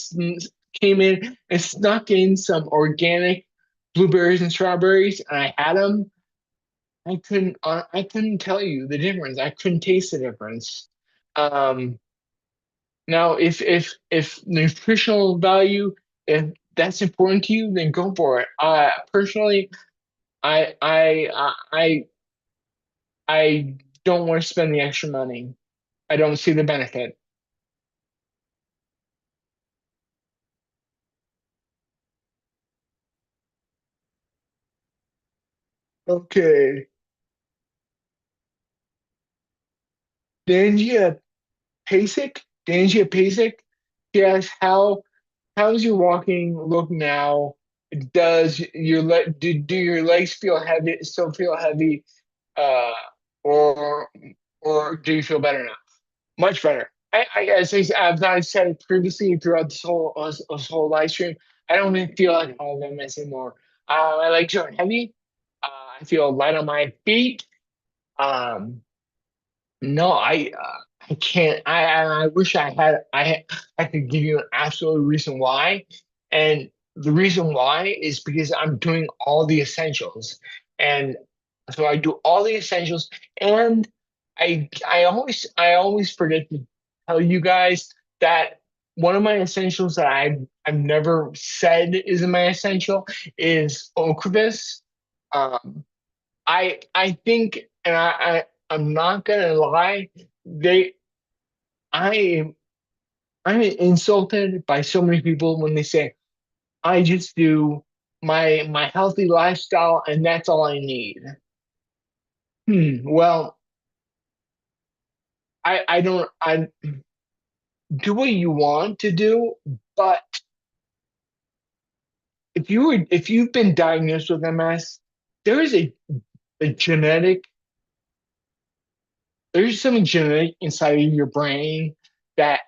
came in and snuck in some organic blueberries and strawberries, and I had them, I couldn't tell you the difference. I couldn't taste the difference. Um, Now, if nutritional value, if that's important to you, then go for it. Personally, I don't want to spend the extra money. I don't see the benefit. Okay, Dangia Dangia Pasek. Yes, how's your walking look now? Does do your legs feel heavy? Still feel heavy? Uh, or or do you feel better now? Much better. As I said previously throughout this whole live stream, I don't even feel like all of them anymore. My legs aren't heavy. Uh, I feel light on my feet. Um, no, I can't. I wish I could give you an absolute reason why, and the reason why is because I'm doing all the essentials, and so I do all the essentials, and I always forget to tell you guys that one of my essentials that I've never said is in my essential is Ocrevus. Um, I think, and I'm not gonna lie, they I am I'm insulted by so many people when they say I just do my healthy lifestyle and that's all I need. Well, I don't I do what you want to do, but if you've been diagnosed with MS, there is a genetic there's something genetic inside of your brain that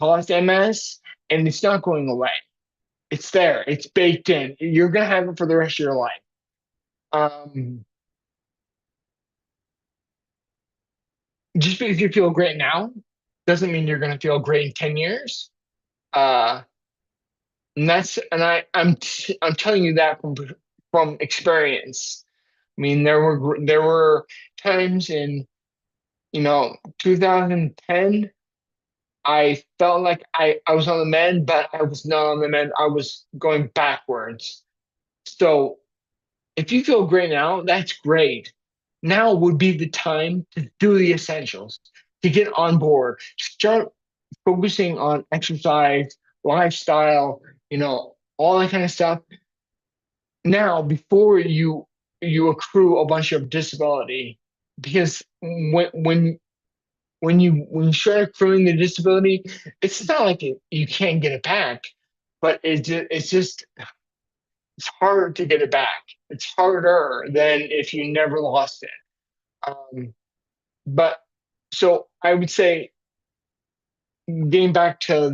caused MS, and it's not going away. It's there. It's baked in. You're gonna have it for the rest of your life. Um, just because you feel great now doesn't mean you're gonna feel great in 10 years. Uh, I'm telling you that from experience. I mean, there were times in 2010. I felt like I was on the mend, but I was not on the mend. I was going backwards. So if you feel great now, that's great. Now would be the time to do the essentials, to get on board, start focusing on exercise, lifestyle, all that kind of stuff. Now, before you accrue a bunch of disability, because when you start accruing the disability, it's not like you can't get it back, but it's hard to get it back. It's harder than if you never lost it. Um, but so I would say, getting back to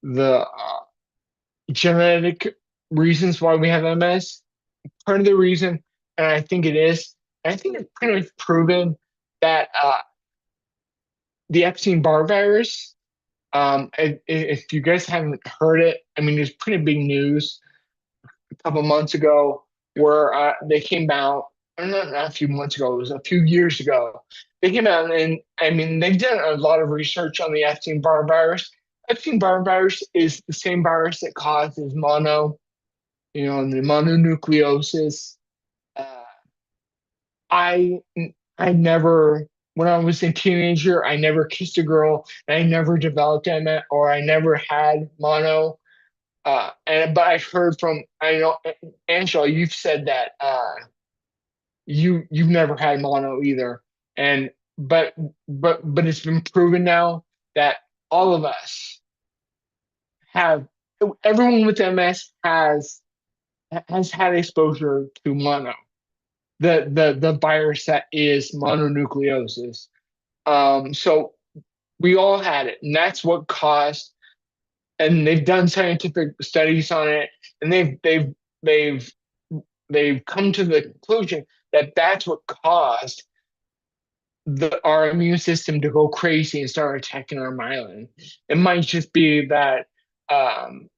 the genetic reasons why we have MS, part of the reason, and I think it's pretty much proven that the Epstein-Barr virus. If you guys haven't heard it, I mean, it's pretty big news a couple months ago where they came out, or not a few months ago, it was a few years ago. They came out, and I mean, they've done a lot of research on the Epstein-Barr virus. Epstein-Barr virus is the same virus that causes the mononucleosis. Uh, I I never, when I was a teenager, I never kissed a girl, and I never developed MS, or I never had mono. But I've heard from, I know, Angela, you've said that you've never had mono either, and but it's been proven now that all of us have, everyone with MS has had exposure to mono, the virus that is mononucleosis. So we all had it, and that's what caused. And they've done scientific studies on it, and they've they've come to the conclusion that that's what caused our immune system to go crazy and start attacking our myelin. It might just be that um,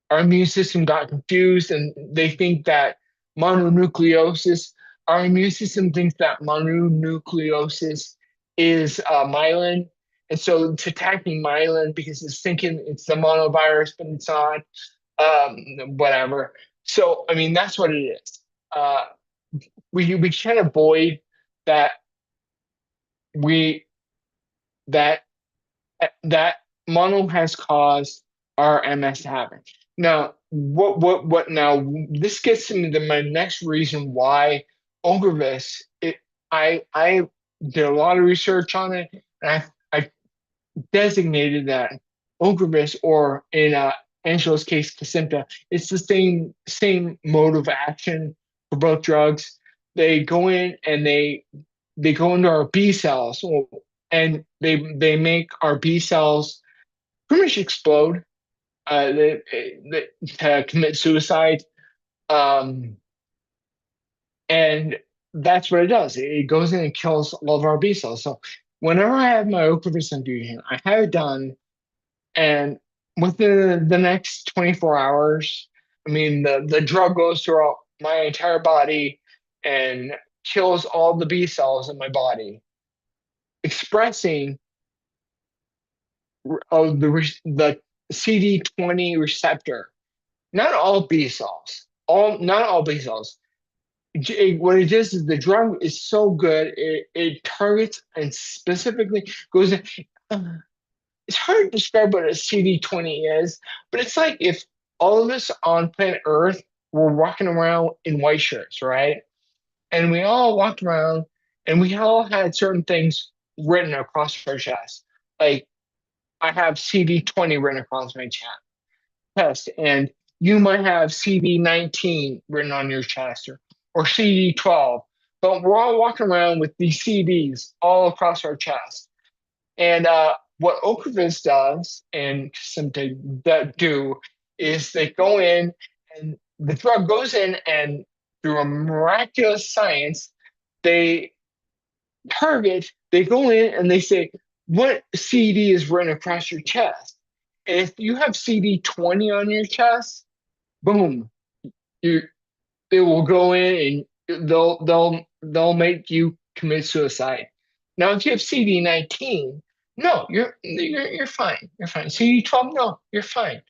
our immune system got confused, and they think that mononucleosis, our immune system thinks that mononucleosis is myelin. And so it's attacking myelin because it's thinking it's the monovirus, but it's not, whatever. So, I mean, that's what it is. Uh, we can't avoid that we that that mono has caused our MS to happen. Now, what now? This gets into my next reason why Ocrevus. I did a lot of research on it, and I designated that Ocrevus, or in Angela's case, Kesimpta, it's the same mode of action for both drugs. They go in and they go into our B cells, and they make our B cells pretty much explode, to commit suicide. Um, and that's what it does. It goes in and kills all of our B cells. So whenever I have my Ocrevus infusion, I have it done, and within the next 24 hours, I mean, the drug goes throughout my entire body and kills all the B cells in my body, expressing the CD20 receptor. Not all B cells. Not all B cells. What it is the drug is so good, it targets and specifically goes in. uh, it's hard to describe what a CD20 is, but it's like if all of us on planet Earth were walking around in white shirts, right? And we all walked around, and we all had certain things written across our chest. Like I have CD20 written across my chest, and you might have CD19 written on your chest, or CD12. But we're all walking around with these CDs all across our chest. And what Ocrevus does, and something that do, is they go in and the drug goes in, and through a miraculous science, they they go in and they say, what CD is written across your chest? And if you have CD20 on your chest, boom, you it will go in and they'll make you commit suicide. Now, if you have CD19, no, you're fine. You're fine. CD12, no, you're fine.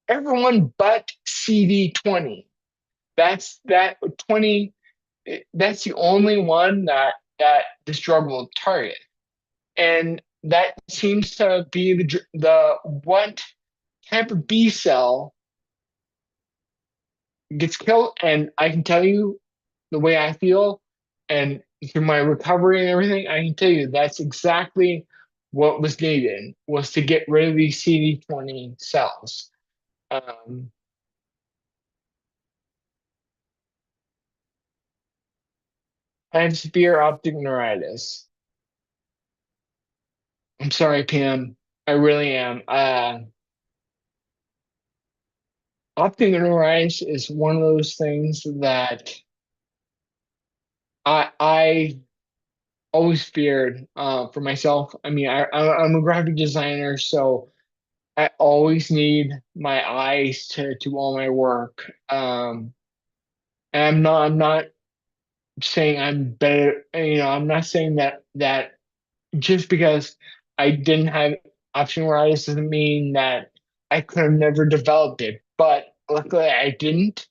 Everyone but CD20. That 20. That's the only one that this drug will target, and that seems to be the what type of B cell gets killed. And I can tell you the way I feel, and through my recovery and everything, I can tell you that's exactly what was needed, was to get rid of these CD20 cells. Um, I have severe optic neuritis. I'm sorry, Pam. I really am. Optic neuritis is one of those things that I always feared for myself. I mean, I'm a graphic designer, so I always need my eyes to do all my work. And I'm not saying I'm better. I'm not saying that just because I didn't have osteoarthritis doesn't mean that I could have never developed it. But luckily, I didn't.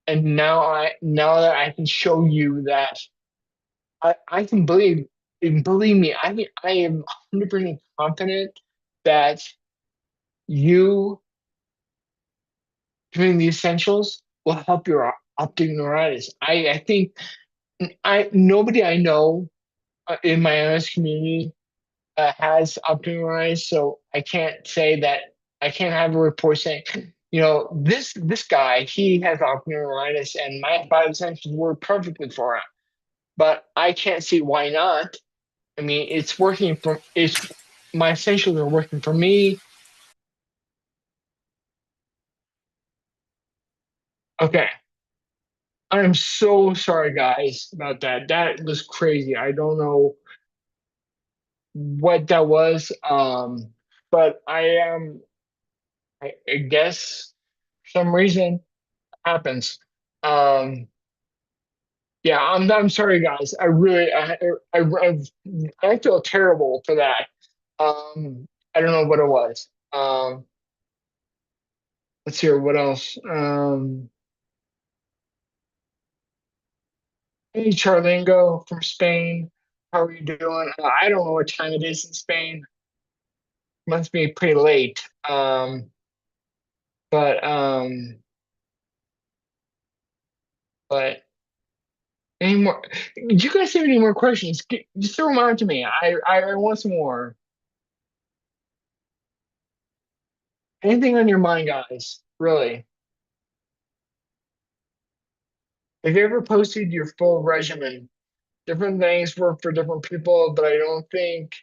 And now that I can show you that I can believe, and believe me, I am 100% confident that you doing the essentials will help your optic neuritis. I think I nobody I know in my MS community has optic neuritis, so I can't say that. I can't have a report saying, this guy, he has optic neuritis, and my five essentials work perfectly for him. But I can't see why not. I mean, it's my essentials are working for me. Okay. I'm so sorry, guys, about that. That was crazy. I don't know what that was. But I guess for some reason it happens. Um, yeah, I'm sorry, guys. I, I feel terrible for that. I don't know what it was. Let's hear what else. Hey, Charlingo from Spain. How are you doing? I don't know what time it is in Spain. Must be pretty late. But um, but any more? Do you guys have any more questions? Just throw them out to me. I want some more. Anything on your mind, guys? Really? Have you ever posted your full regimen? Different things work for different people, but I don't think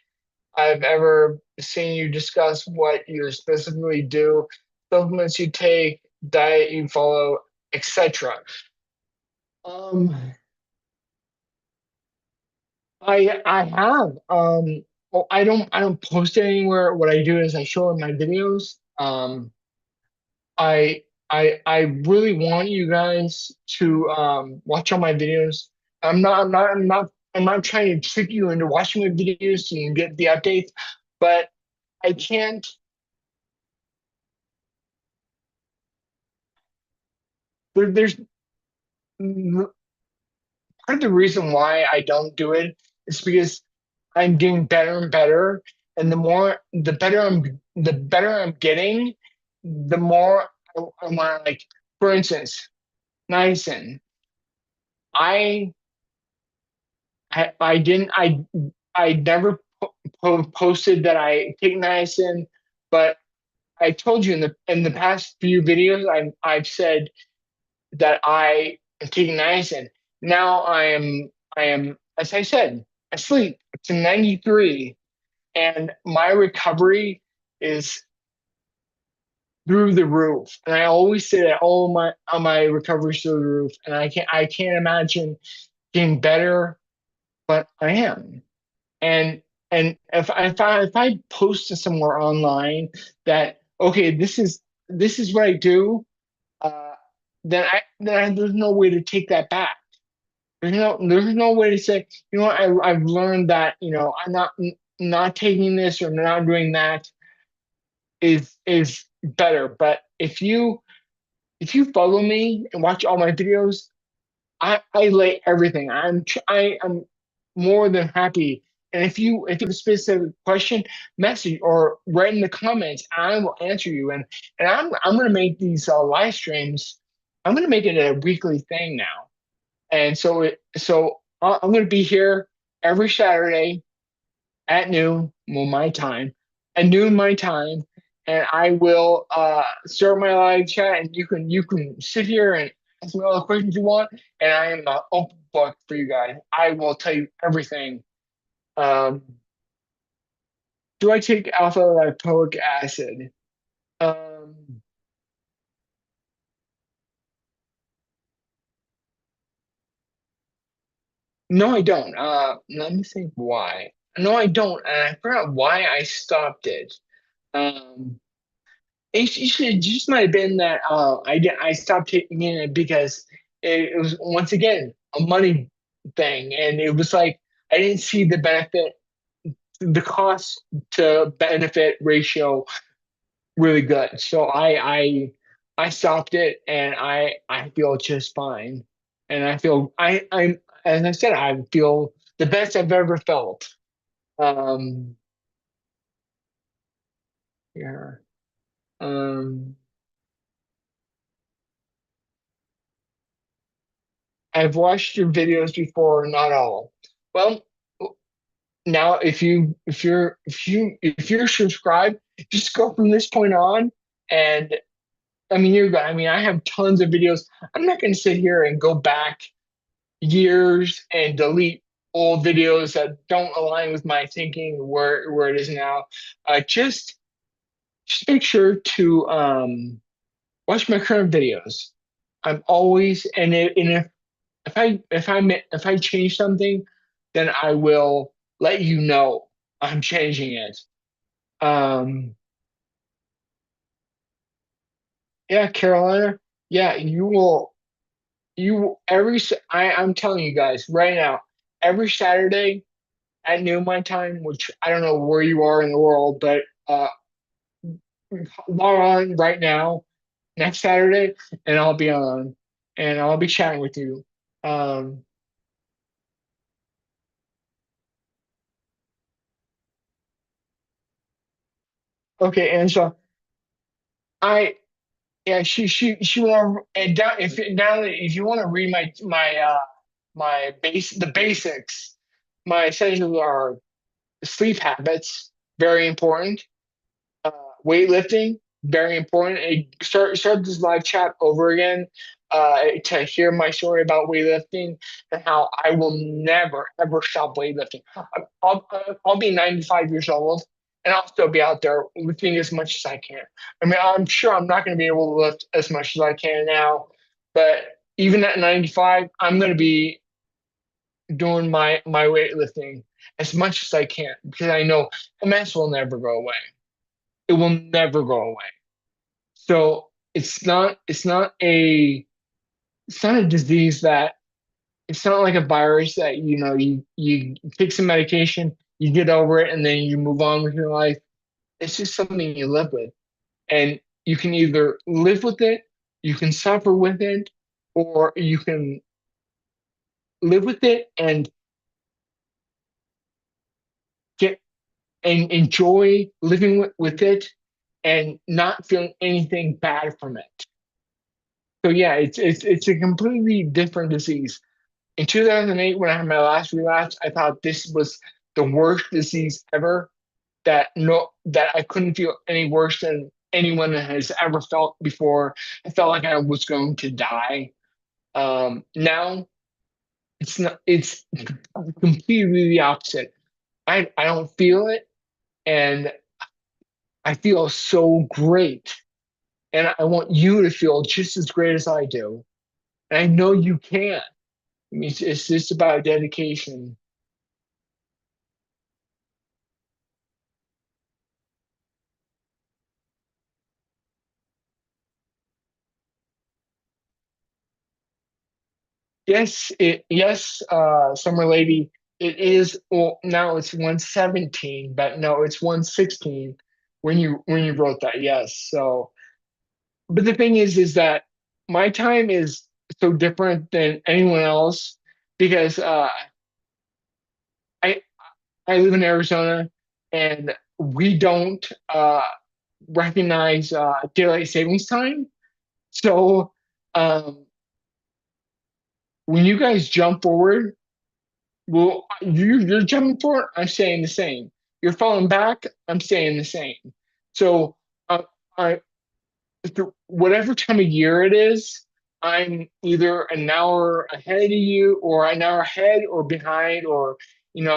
I've ever seen you discuss what you specifically do, supplements you take, diet you follow, etc. Um, I have. Well, I don't post it anywhere. What I do is I show in my videos. I I really want you guys to watch all my videos. I'm not trying to trick you into watching my videos so you can get the updates, but I can't. There's part of the reason why I don't do it is because I'm getting better and better, and the better I'm getting, the more I want to, like, for instance, niacin. I I didn't I never posted that I take niacin, but I told you in the past few videos I've said that I am taking niacin. Now I am, as I said, asleep to 93, and my recovery is through the roof. And I always say that all my recovery is through the roof, and I can't imagine getting better, but I am. And if I post to somewhere online that okay, this is what I do, uh, there's no way to take that back. There's no way to say, you know what, I've learned that, you know, I'm not taking this or not doing that is better. But if you follow me and watch all my videos, I lay everything. I am more than happy. And if you have a specific question, message or write in the comments, I will answer you. And I'm gonna make these live streams. I'm gonna make it a weekly thing now. And I'm gonna be here every Saturday at noon, well, my time, at noon my time, and I will start my live chat, and you can sit here and ask me all the questions you want, and I am an open book for you guys. I will tell you everything. Um, do I take alpha lipoic acid? Um, no, I don't. Let me think why. No, I don't, and I forgot why I stopped it. Um, it just might have been that I stopped taking it because it was once again a money thing, and it was like I didn't see the benefit, the cost to benefit ratio really good. So I stopped it, and I feel just fine, and I feel I'm as I said, I feel the best I've ever felt. Um, yeah. Um, I've watched your videos before, not all. Well, now if you're subscribed, just go from this point on, and I mean you're good. I mean, I have tons of videos. I'm not going to sit here and go back years and delete old videos that don't align with my thinking where it is now. Just make sure to watch my current videos. I'm always and if I change something, then I will let you know I'm changing it. Um, yeah, Carolina. Yeah, you will. I'm telling you guys right now. Every Saturday at noon my time, which I don't know where you are in the world, but log on right now next Saturday, and I'll be on, and I'll be chatting with you. Um, okay, and so I yeah, she went over and down if you want to read my the basics, my essentials are sleep habits, very important. Uh, Weightlifting, very important. Start this live chat over again to hear my story about weightlifting and how I will never ever stop weightlifting. I'll be 95 years old and I'll still be out there lifting as much as I can. I mean, I'm sure I'm not going to be able to lift as much as I can now, but even at 95, I'm going to be doing my weightlifting as much as I can because I know MS will never go away. It will never go away. So it's not a disease that it's not like a virus that you know you take some medication, you get over it, and then you move on with your life. It's just something you live with, and you can either live with it, you can suffer with it, or you can live with it and get and enjoy living with it and not feeling anything bad from it. So yeah, it's a completely different disease. In 2008, when I had my last relapse, I thought this was the worst disease ever. That I couldn't feel any worse than anyone has ever felt before. I felt like I was going to die. Now it's not. It's completely the opposite. I don't feel it, and I feel so great. And I want you to feel just as great as I do. And I know you can. I mean, it's just about dedication. Yes, Summer Lady, it is, well, now it's 117, but no, it's 116 when you wrote that, yes. So, but the thing is that my time is so different than anyone else because I I live in Arizona and we don't recognize daylight savings time. So um, when you guys jump forward, well, you're jumping forward. I'm staying the same. You're falling back. I'm staying the same. So, uh, I whatever time of year it is, I'm either an hour ahead of you, or an hour ahead or behind, or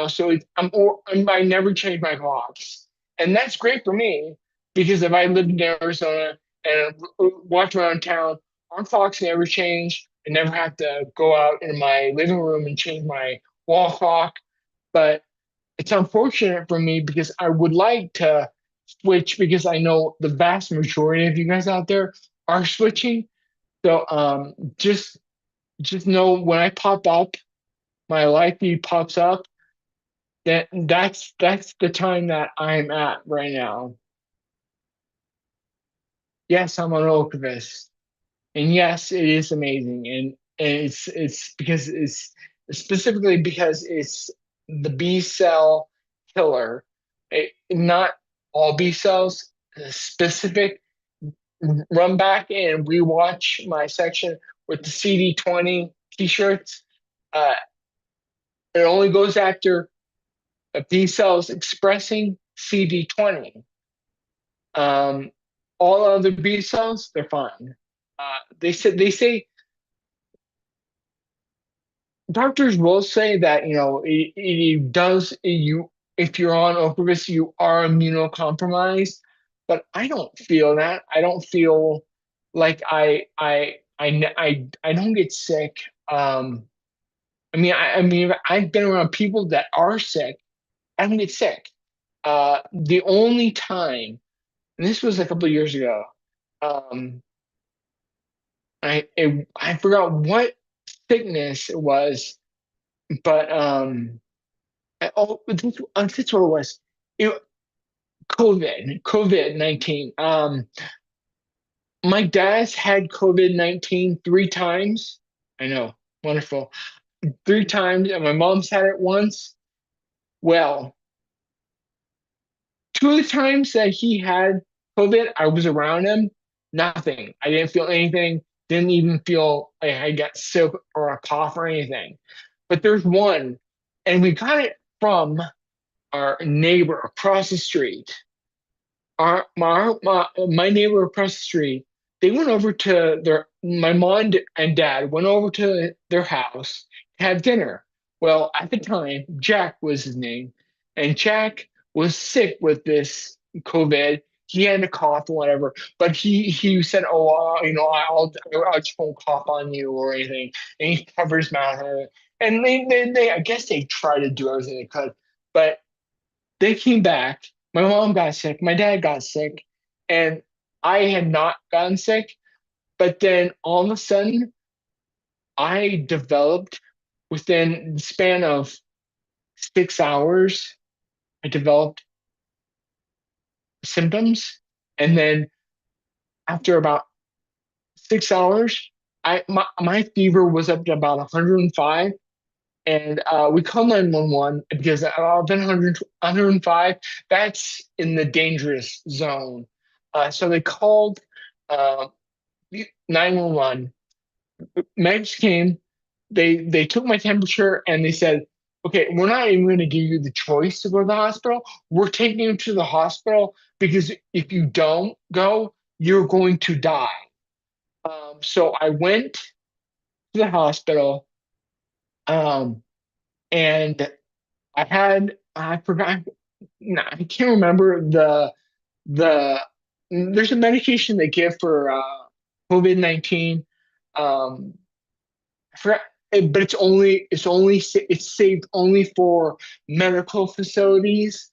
So I never change my clocks, and that's great for me because if I lived in Arizona and walked around town, our clocks never change. I never have to go out in my living room and change my wall clock. But it's unfortunate for me because I would like to switch because I know the vast majority of you guys out there are switching. So just know when I pop up, my live feed pops up, that's the time that I'm at right now. Yes, I'm on Ocrevus. And yes, it is amazing. And it's because it's specifically because it's the B cell killer. Not all B cells, specific. Run back and rewatch my section with the CD20 t-shirts. Uh, it only goes after B cells expressing CD20. Um, all other B cells, they're fine. They say doctors will say that it does you if you're on Ocrevus, you are immunocompromised, but I don't feel that. I don't feel like I don't get sick. I mean, I've been around people that are sick. I don't get sick. The only time, and this was a couple of years ago, um, I forgot what sickness it was, but that's what it was. It, COVID-19. My dad's had COVID-19 three times. I know, wonderful. Three times, and my mom's had it once. Well, two of the times that he had COVID, I was around him. Nothing. I didn't feel anything. Didn't even feel like I got sick or a cough or anything. But there's one, and we got it from our neighbor across the street. My neighbor across the street, they went over to my mom and dad went over to their house to have dinner. Well, at the time, Jack was his name, and Jack was sick with this COVID. He had a cough or whatever, but he said, "Oh, I just won't cough on you or anything," and he covered his mouth. And they I guess they tried to do everything they could, but they came back. My mom got sick. My dad got sick. And I had not gotten sick. But then all of a sudden, I developed within the span of 6 hours, I developed symptoms. And then after about 6 hours, my fever was up to about 105. And we called 911 because then 105, that's in the dangerous zone. So they called uh, 911. Meds came. they took my temperature and they said, okay, we're not even going to give you the choice to go to the hospital. We're taking you to the hospital because if you don't go, you're going to die. So I went to the hospital, um, and I forgot, no, I can't remember the there's a medication they give for COVID-19. Um, I forgot, but it's saved only for medical facilities.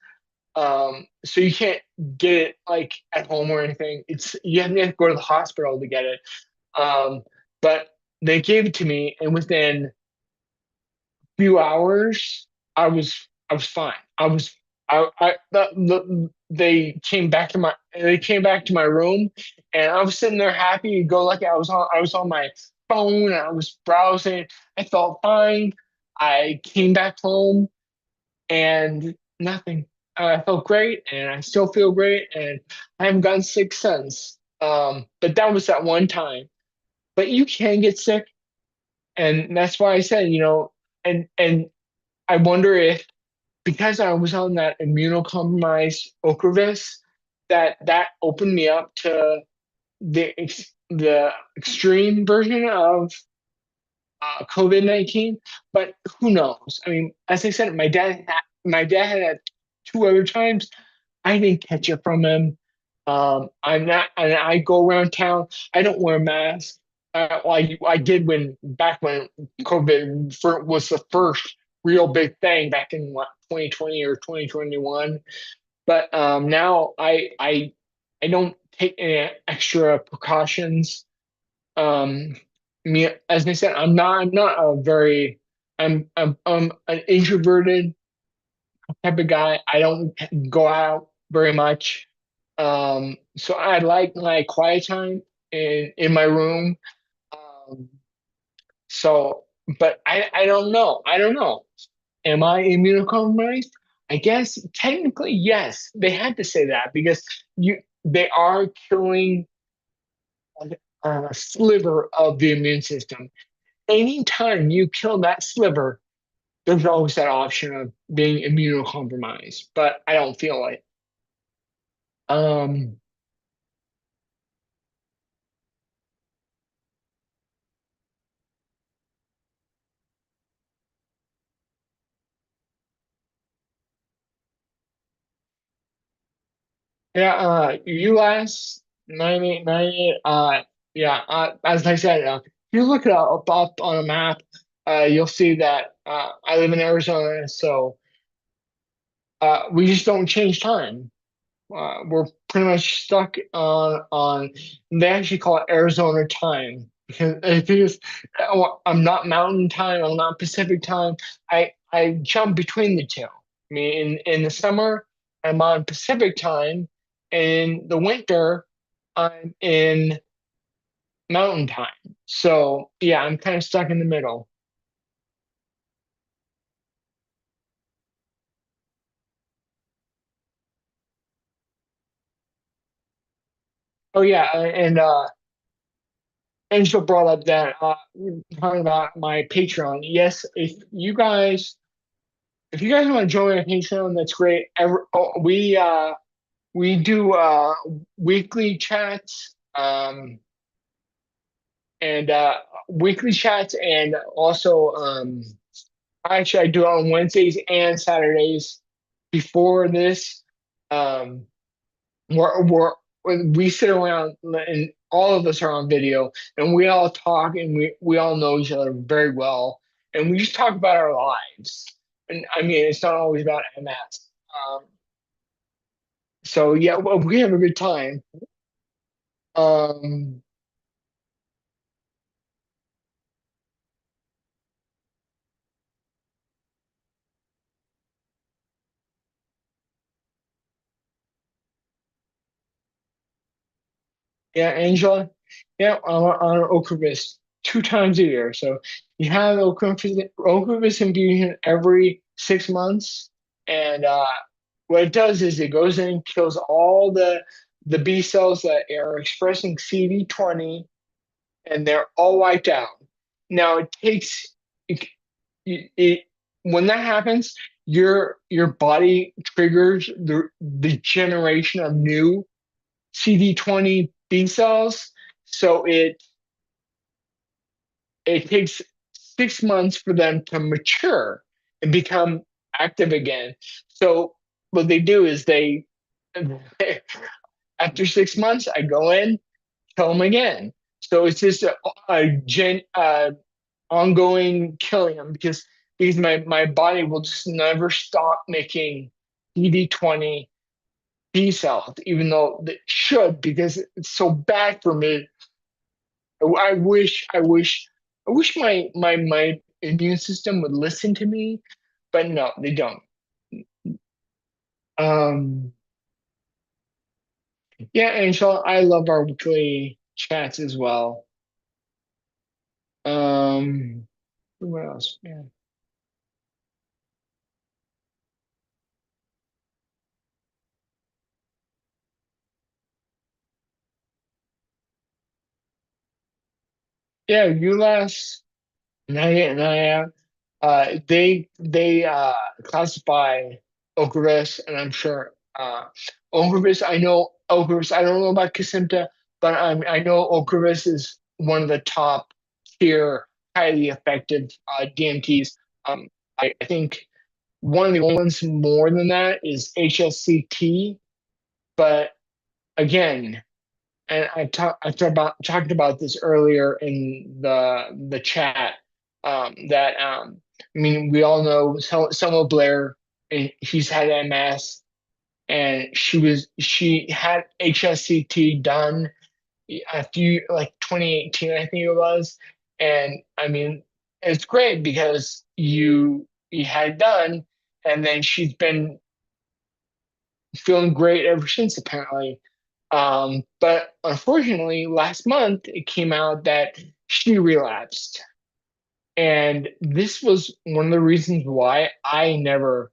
So you can't get it like at home or anything. It's you have to go to the hospital to get it. Um, but they gave it to me, and within few hours, I was fine. They came back to my room, and I was sitting there happy to go lucky. I was on my phone, and I was browsing. I felt fine. I came back home and nothing. I felt great, and I still feel great, and I haven't gotten sick since. But that was that one time. But you can get sick, and that's why I said, and I wonder if because I was on that immunocompromised Ocrevus, that opened me up to the extreme version of COVID-19. But who knows? I mean, as I said, my dad had it two other times. I didn't catch it from him. I'm not, and I go around town. I don't wear a mask. Well, I did when was the first real big thing back in what 2020 or 2021. But now I don't take any extra precautions. Me as I said, I'm not a very I'm an introverted type of guy. I don't go out very much. So I like my quiet time in my room. Um, so, but I don't know. I don't know. Am I immunocompromised? I guess technically yes. They had to say that because they are killing a sliver of the immune system. Anytime you kill that sliver, there's always that option of being immunocompromised, but I don't feel it. Um, yeah, US 9898. Yeah, as I said, if you look it up on a map, you'll see that I live in Arizona, so we just don't change time. We're pretty much stuck on. They actually call it Arizona time because I'm not Mountain time. I'm not Pacific time. I jump between the two. I mean, in the summer, I'm on Pacific time. In the winter, I'm in Mountain time. So yeah, I'm kind of stuck in the middle. Oh yeah, and Angel brought up that talking about my Patreon. Yes, if you guys want to join our Patreon, that's great. We do weekly chats, and weekly chats, and also actually I do it on Wednesdays and Saturdays. Before this, um, we're we sit around and all of us are on video, and we all talk, and we all know each other very well, and we just talk about our lives. And I mean, it's not always about MS. Um, so yeah, well, we have a good time. Um, yeah, Angela, yeah, on Ocrevus two times a year. So you have Ocrevus infusion every 6 months, and what it does is it goes in, kills all the B cells that are expressing CD20, and they're all wiped out. Now it takes it, it when that happens, your body triggers the generation of new CD20 B cells. So it takes 6 months for them to mature and become active again. So what they do is they after 6 months, I go in, kill them again. So it's just ongoing killing them because my body will just never stop making CD20 B cells, even though it should, because it's so bad for me. I wish my immune system would listen to me, but no, they don't. Um, yeah, Angel, I love our weekly chats as well. Um, what else? Yeah, yeah, ULAS, Naya, they classify Ocrevus, and I'm sure Ocrevus. I know Ocrevus. I don't know about Kesimpta, but I know Ocrevus is one of the top tier, highly effective DMTs. Um, I think one of the only ones more than that is HSCT, but again, and talked about this earlier in the chat, that I mean, we all know Selma Blair, and he's had MS, and she had HSCT done a few, like 2018, I think it was. And I mean, it's great because you had it done, and then she's been feeling great ever since, apparently. But unfortunately, last month it came out that she relapsed. And this was one of the reasons why I never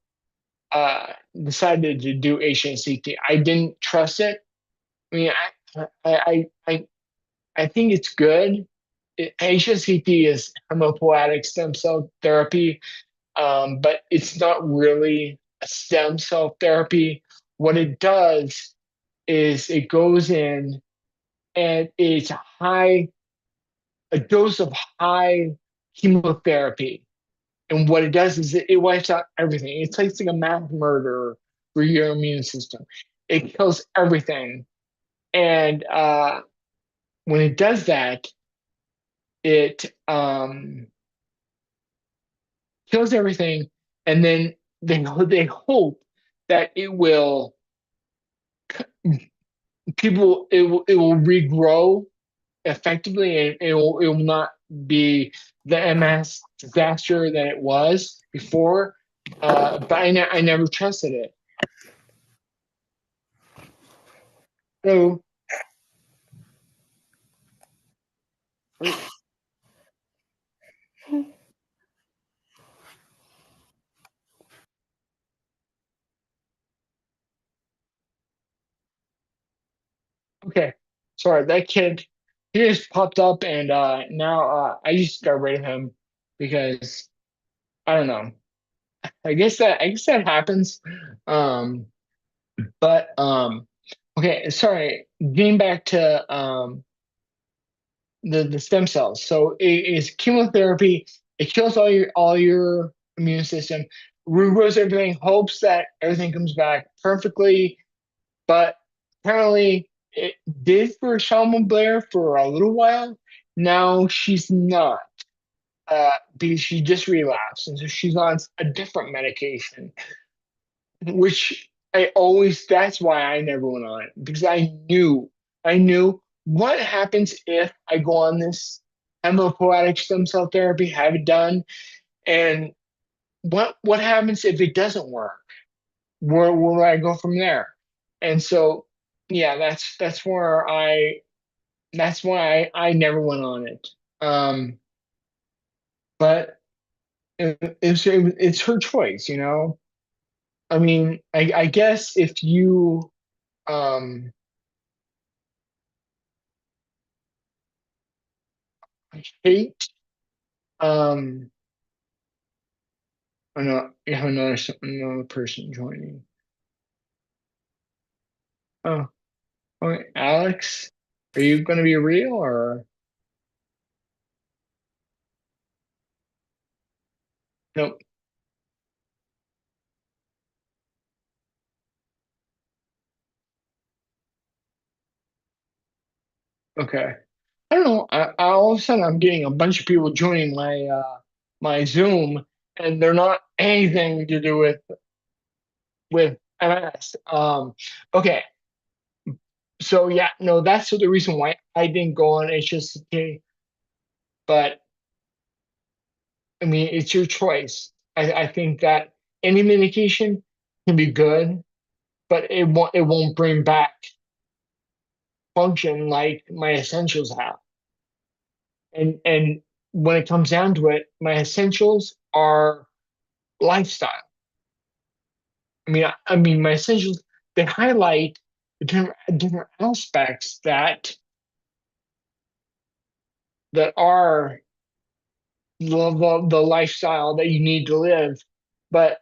uh, decided to do HNCT. I didn't trust it. I mean, I think it's good. HSCT is hematopoietic stem cell therapy, but it's not really a stem cell therapy. What it does is it goes in and it's a dose of high chemotherapy. And what it does is it wipes out everything. It's like a mass murder for your immune system. It kills everything. And when it does that, it kills everything. And then they hope that it will regrow effectively, and it will not be the MS disaster that it was before. But I never trusted it. So okay, sorry, that kid, he just popped up, and now I just got rid of him because I don't know. I guess that happens. Um, but okay, sorry. Getting back to the stem cells. So it is chemotherapy. It kills all your immune system, regrows everything, hopes that everything comes back perfectly. But apparently, it did for Shalma Blair for a little while. Now she's not, because she just relapsed, and so she's on a different medication, which I always. That's why I never went on it, because I knew what happens if I go on this hematopoietic stem cell therapy, have it done, and what happens if it doesn't work? Where do I go from there? And so, yeah, that's why I never went on it. Um, but it's her choice, you know. I mean, I guess if you um hate um You have another person joining. Oh, okay. Alex, are you going to be real or no? Okay. I don't know. All of a sudden, I'm getting a bunch of people joining my Zoom, and they're not anything to do with MS. Okay. So yeah, no, that's the reason why I didn't go on HSK. But I mean, it's your choice. I think that any medication can be good, but it won't bring back function like my essentials have. And when it comes down to it, my essentials are lifestyle. I mean, my essentials, they highlight the different aspects that are the lifestyle that you need to live. But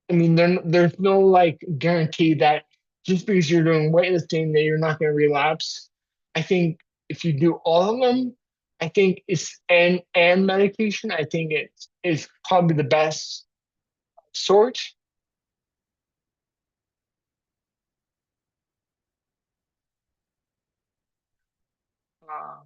I mean, there's no like guarantee that just because you're doing weightlifting that you're not going to relapse. I think if you do all of them, I think it's and medication. I think it's probably the best sort. Uh,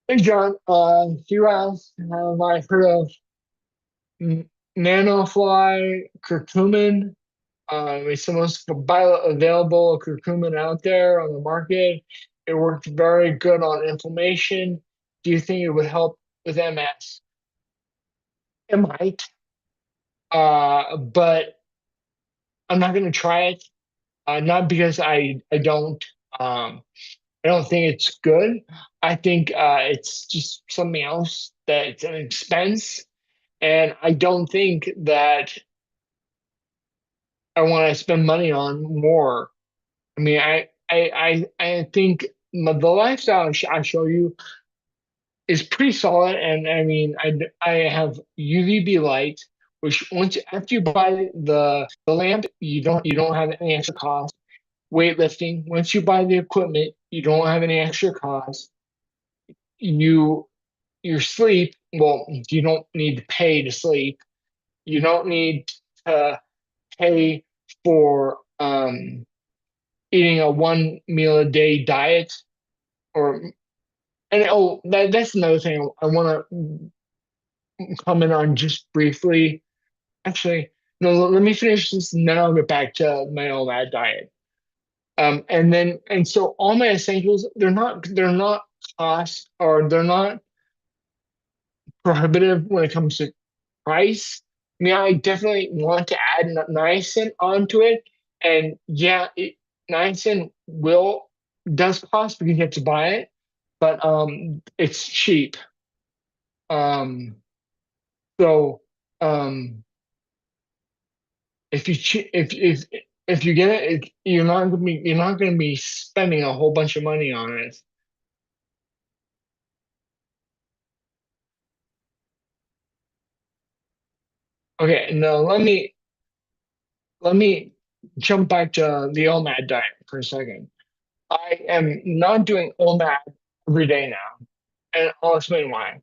hey John, you asked have I heard of nanofly curcumin? It's the most bioavailable curcumin out there on the market. It works very good on inflammation. Do you think it would help with MS? It might, but I'm not going to try it. Not because um, I don't think it's good. I think it's just something else that's an expense, and I don't think that I want to spend money on more. I mean, I think the lifestyle I show you is pretty solid, and I mean, I have UVB light, which after you buy the lamp, you don't have any extra cost. Weightlifting, once you buy the equipment, you don't have any extra cost. You your sleep, well, you don't need to pay to sleep. You don't need to pay for eating a one meal a day diet or that's another thing I want to comment on just briefly. Actually, no, let me finish this and then I'll get back to my OMAD diet. And so all my essentials, they're not cost or they're not prohibitive when it comes to price. I mean, I definitely want to add niacin onto it, and yeah, niacin will does cost because you have to buy it, but it's cheap. Um, so um, if you get it, you're not gonna be spending a whole bunch of money on it. Okay, now let me jump back to the OMAD diet for a second. I am not doing OMAD every day now, and I'll explain why.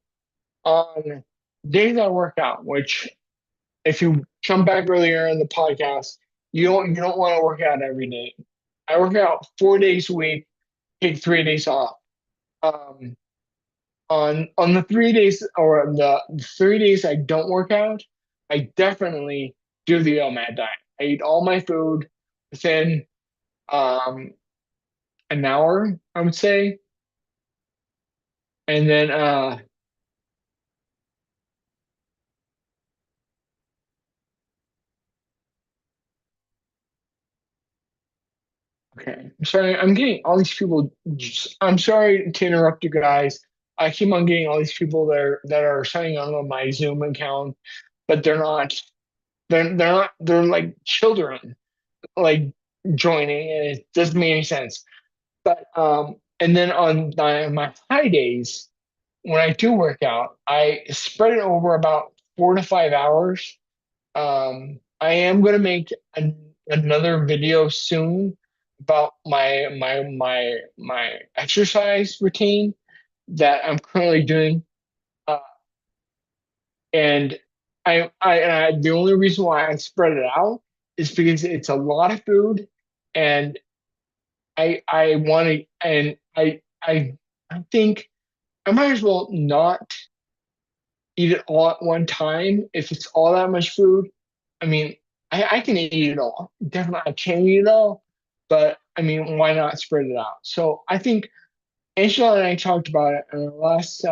On days I work out, which if you come back earlier in the podcast, you don't want to work out every day. I work out 4 days a week, take 3 days off. Um, on the 3 days or the 3 days I don't work out, I definitely do the OMAD diet. I eat all my food within um, an hour, I would say, and then okay. I'm sorry. I'm getting all these people. I'm sorry to interrupt you guys. I keep on getting all these people that are signing on my Zoom account, but they're not. they're like children like joining, and it doesn't make any sense. But and then on my high days, when I do work out, I spread it over about 4 to 5 hours. I am going to make another video soon about my exercise routine that I'm currently doing. Uh, and the only reason why I spread it out is because it's a lot of food, and I want to, and I think I might as well not eat it all at one time if it's all that much food. I mean, I can eat it all. Definitely, I can eat it all, but I mean, why not spread it out? So I think Angela and I talked about it in our last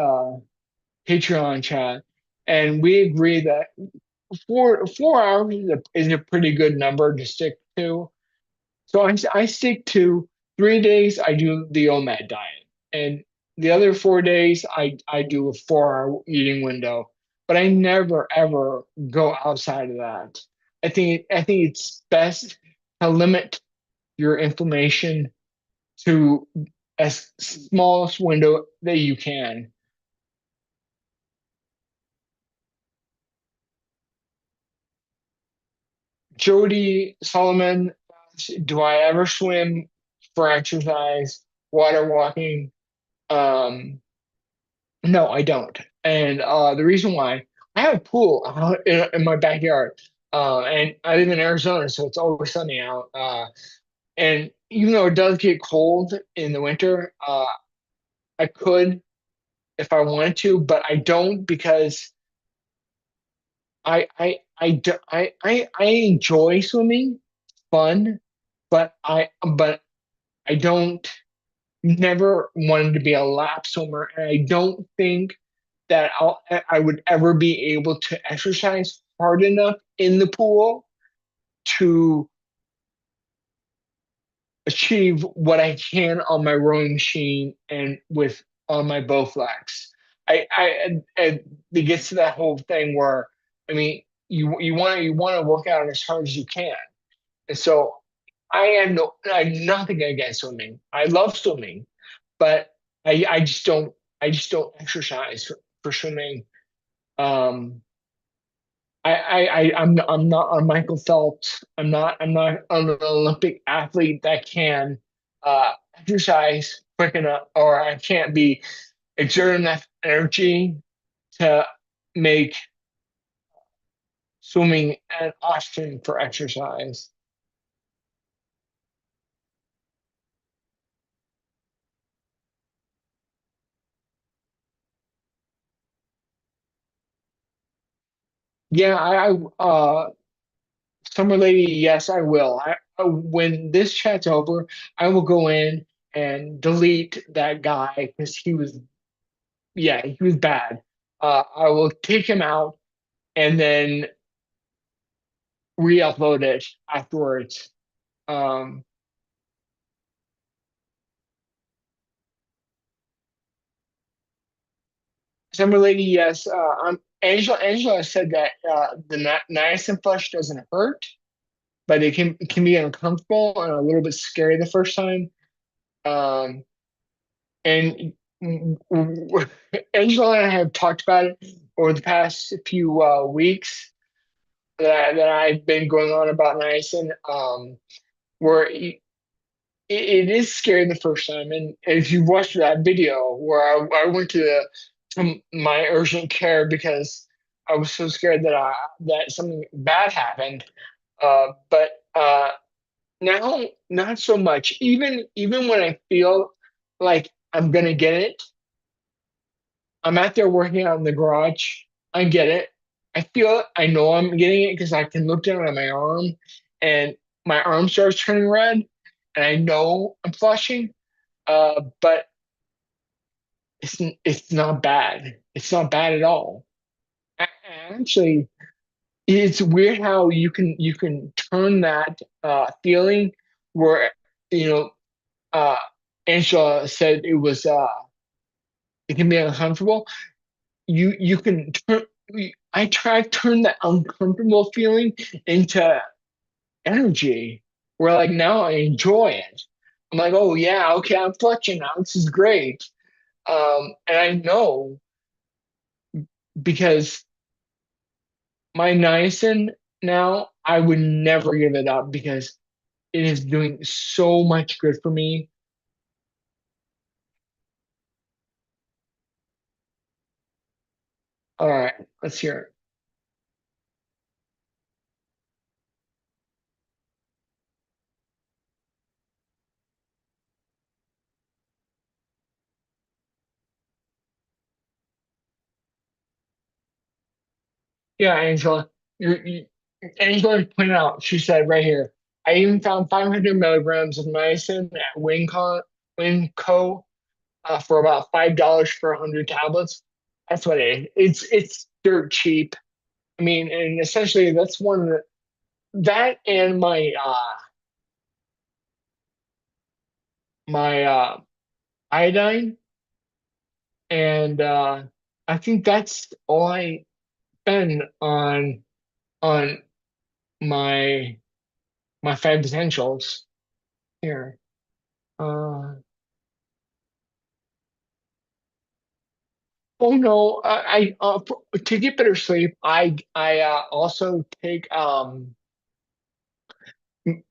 Patreon chat, and we agreed that 4 hours is a pretty good number to stick to. So I stick to 3 days. I do the OMAD diet, and the other 4 days I do a 4 hour eating window. But I never ever go outside of that. I think it's best to limit your inflammation to as smallest window that you can. Jody Solomon, do I ever swim for exercise, water walking? Um, No, I don't. And the reason why I have a pool out in my backyard, and I live in Arizona, so it's always sunny out. And even though it does get cold in the winter, I could if I wanted to, but I don't because I enjoy swimming, fun, but I don't never wanted to be a lap swimmer, and I don't think that I would ever be able to exercise hard enough in the pool to achieve what I can on my rowing machine and with on my Bowflex. It gets to that whole thing where I mean you want to work out as hard as you can, and so I have nothing against swimming. I love swimming, but I just don't exercise for swimming. Um, I'm not a Michael Phelps. I'm not an Olympic athlete that can exercise quick enough, or I can't be exerting enough energy to make swimming an option for exercise. Yeah, Summer Lady, yes, I will. When this chat's over, I will go in and delete that guy because yeah, he was bad. I will take him out and then re-upload it afterwards. Um, Summer Lady, yes. Angela said that the niacin flush doesn't hurt, but it can be uncomfortable and a little bit scary the first time. Um, and Angela and I have talked about it over the past few weeks that I've been going on about niacin, where it is scary the first time. And if you watched that video where I went to my urgent care because I was so scared that something bad happened. But now not so much. Even when I feel like I'm gonna get it, I'm out there working out in the garage. I get it. I feel it. I know I'm getting it because I can look down at my arm and my arm starts turning red, and I know I'm flushing. But it's not bad. It's not bad at all. Actually, it's weird how you can turn that feeling where you know uh, Angela said it can be uncomfortable. You can turn. I try to turn that uncomfortable feeling into energy where like now I enjoy it. I'm like, oh yeah, okay, I'm fletching now. This is great. And I know because my niacin now, I would never give it up because it is doing so much good for me. All right, let's hear it. Yeah, Angela, Angela pointed out, she said right here, I even found 500 milligrams of niacin at Winco for about $5 for 100 tablets. That's what it is. It's dirt cheap. I mean, and essentially that's one of the, that and my iodine, and I think that's all I spend on my my five potentials here. Uh, oh no, to get better sleep, I also take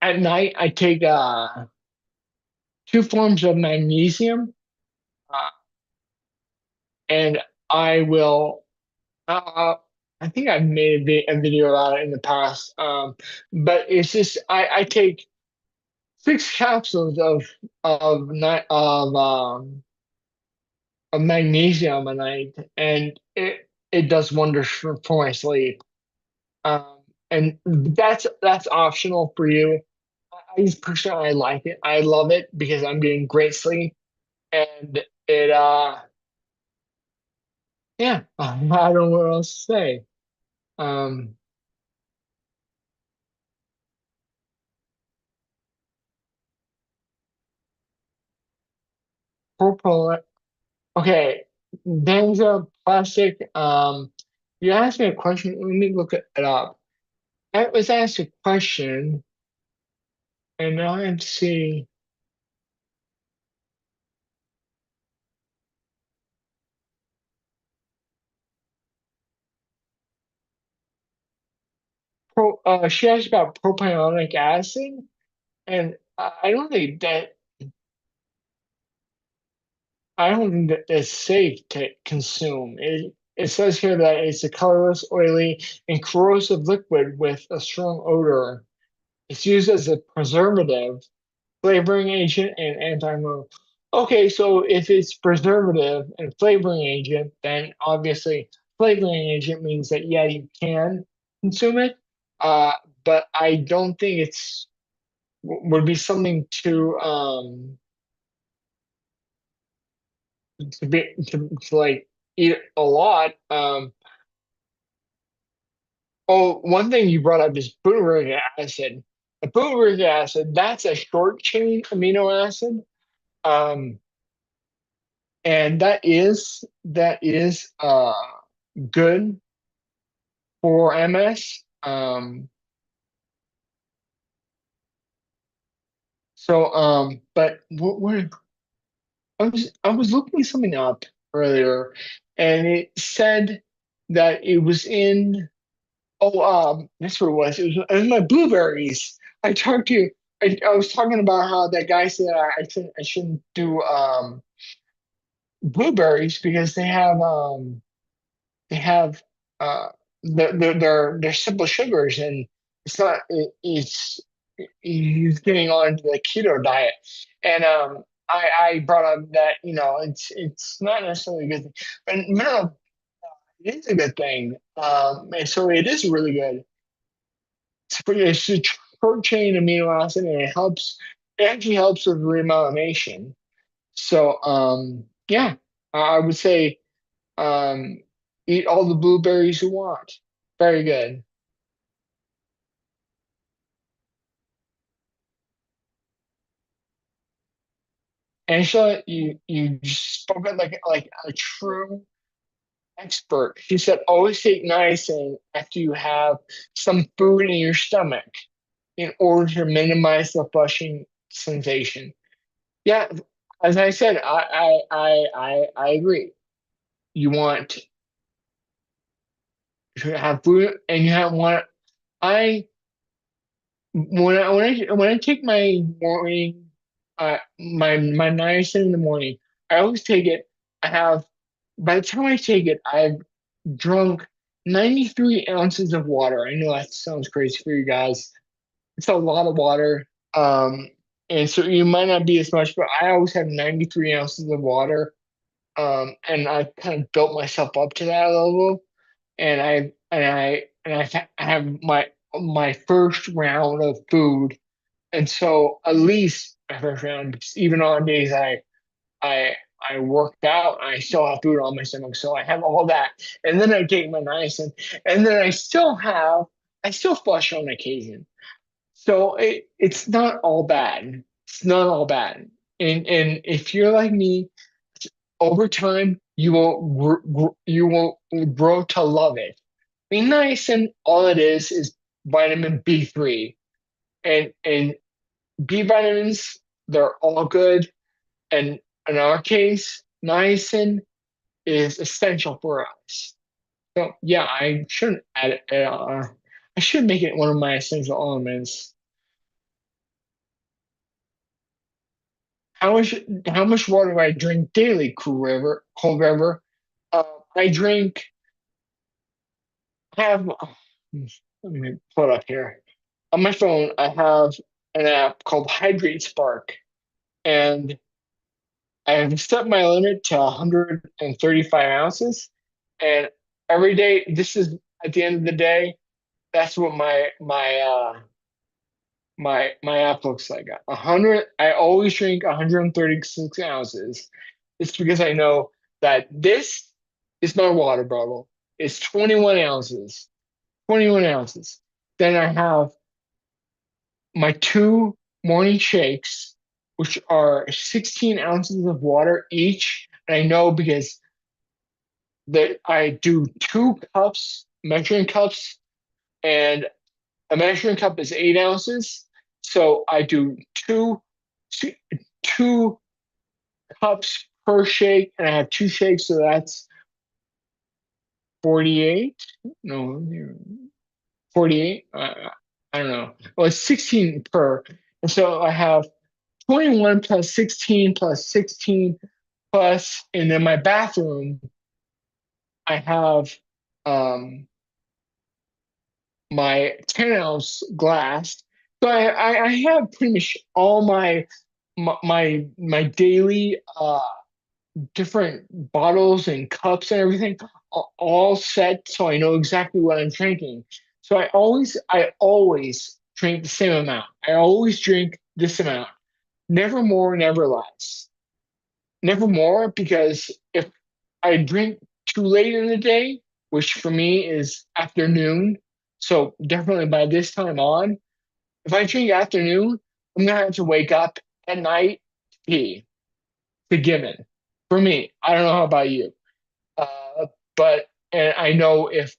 at night I take two forms of magnesium, uh, and I will. I think I've made a video about it in the past, but it's just I take six capsules of magnesium a night, and it does wonders for my sleep. Um, and that's optional for you. I just personally I like it. I love it because I'm getting great sleep, and it yeah, I don't know what else to say. Um, purple. Okay, Danza plastic. You asked me a question. Let me look it up. I was asked a question, and now I have to see. She asked about propionic acid, and I don't think that it's safe to consume. It says here that it's a colorless, oily, and corrosive liquid with a strong odor. It's used as a preservative, flavoring agent, and antimalarial. Okay, so if it's preservative and flavoring agent, then obviously flavoring agent means that yeah, you can consume it. Uh, but I don't think it's would be something to like eat a lot. Oh, one thing you brought up is butyric acid. The butyric acid, that's a short chain amino acid. Um, and that is good for MS. But what I was looking something up earlier, and it said that it was in. Oh, that's what it was. It was my blueberries. I talked to you. I was talking about how that guy said I shouldn't do blueberries because they have uh they're simple sugars, and it's not it's he's getting on to the keto diet, and I brought up that it's not necessarily a good thing, but no, it is a good thing, and so it is really good. It's a short chain amino acid, and it actually helps with remyelination. So yeah, I would say um, eat all the blueberries you want. Very good. Angela, you spoke it like a true expert. She said always take niacin after you have some food in your stomach in order to minimize the flushing sensation. Yeah, as I said, I agree. You want to have food, and you have one. I when I take my morning, my niacin in the morning, I always take it. I have by the time I take it, I've drunk 93 ounces of water. I know that sounds crazy for you guys. It's a lot of water. Um, and so you might not be as much, but I always have 93 ounces of water. And I kind of built myself up to that level. I have my first round of food, and so at least my first round, because even on days I I worked out, I still have food on my stomach, so I have all that, and then I take my niacin, and then I still flush on occasion. So it's not all bad. It's not all bad. And if you're like me, over time you will grow to love it. I mean, niacin, all it is vitamin B3, and B vitamins, they're all good. And in our case, niacin is essential for us. So yeah, I shouldn't add it. I should make it one of my essential elements. How much how much water do I drink daily? Cold River. Uh, I drink. Have let me pull it up here on my phone. I have an app called Hydrate Spark, and I have set my limit to 135 ounces. And every day, this is at the end of the day, that's what my app looks like. 100. I always drink 136 ounces. It's because I know that this is my water bottle. It's 21 ounces. 21 ounces. Then I have my two morning shakes, which are 16 ounces of water each. And I know because that I do 2 cups, measuring cups, and a measuring cup is 8 ounces. So I do two, 2 cups per shake, and I have 2 shakes, so that's 48. No, 48. I don't know. Well, it's 16 per. And so I have 21 plus 16 plus 16 plus, and in my bathroom, I have um, my 10-ounce glass. So I have pretty much all my daily different bottles and cups and everything all set, so I know exactly what I'm drinking. So I always drink the same amount. I always drink this amount. Never more, never less. Never more, because if I drink too late in the day, which for me is afternoon, so definitely by this time on, if I drink afternoon, I'm gonna have to wake up at night to pee. It's a given for me. I don't know how about you, uh, but and I know if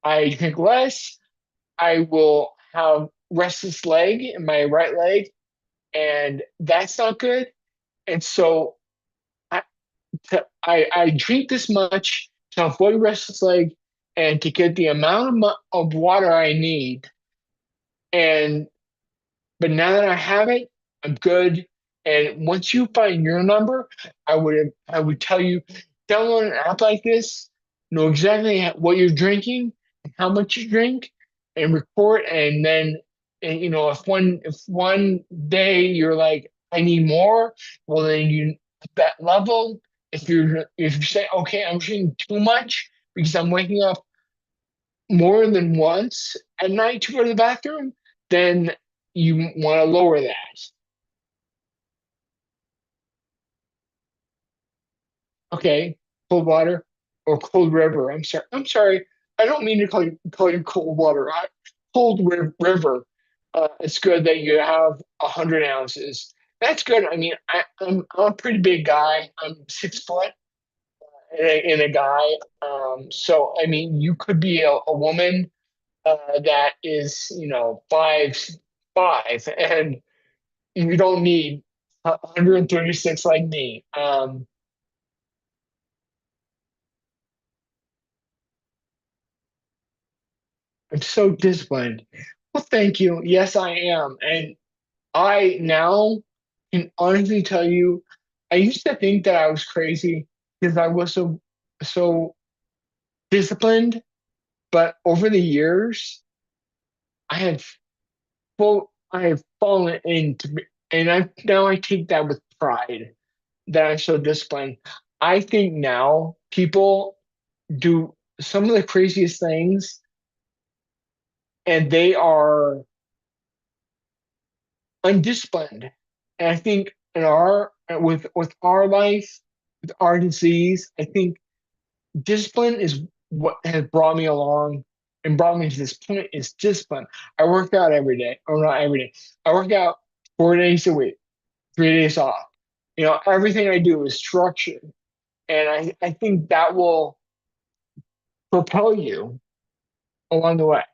I drink less, I will have restless leg in my right leg, and that's not good. And so I, I drink this much to avoid restless leg and to get the amount of water I need. And but now that I have it, I'm good. And once you find your number, I would tell you, download an app like this, know exactly what you're drinking, and how much you drink, and record. And then, and, if one day you're like, I need more, well then you at that level. If you say, okay, I'm drinking too much because I'm waking up more than once at night to go to the bathroom, then you want to lower that. Okay, cold water or cold river. I'm sorry. I'm sorry. I don't mean to call you cold water. River. It's good that you have 100 ounces. That's good. I mean, I'm a pretty big guy. I'm 6 foot, in a guy. So I mean, you could be a woman that is, 5'5", and you don't need 136 like me. I'm so disciplined. Well, thank you. Yes, I am. And I now can honestly tell you, I used to think that I was crazy because I was so disciplined, but over the years, I have I have fallen into, and I take that with pride that I'm so disciplined. I think now people do some of the craziest things, and they are undisciplined. And I think in our with our life, with our disease, I think discipline is what has brought me along and brought me to this point is discipline. I work out every day, or not every day. I work out 4 days a week, 3 days off. Everything I do is structured. And I think that will propel you along the way.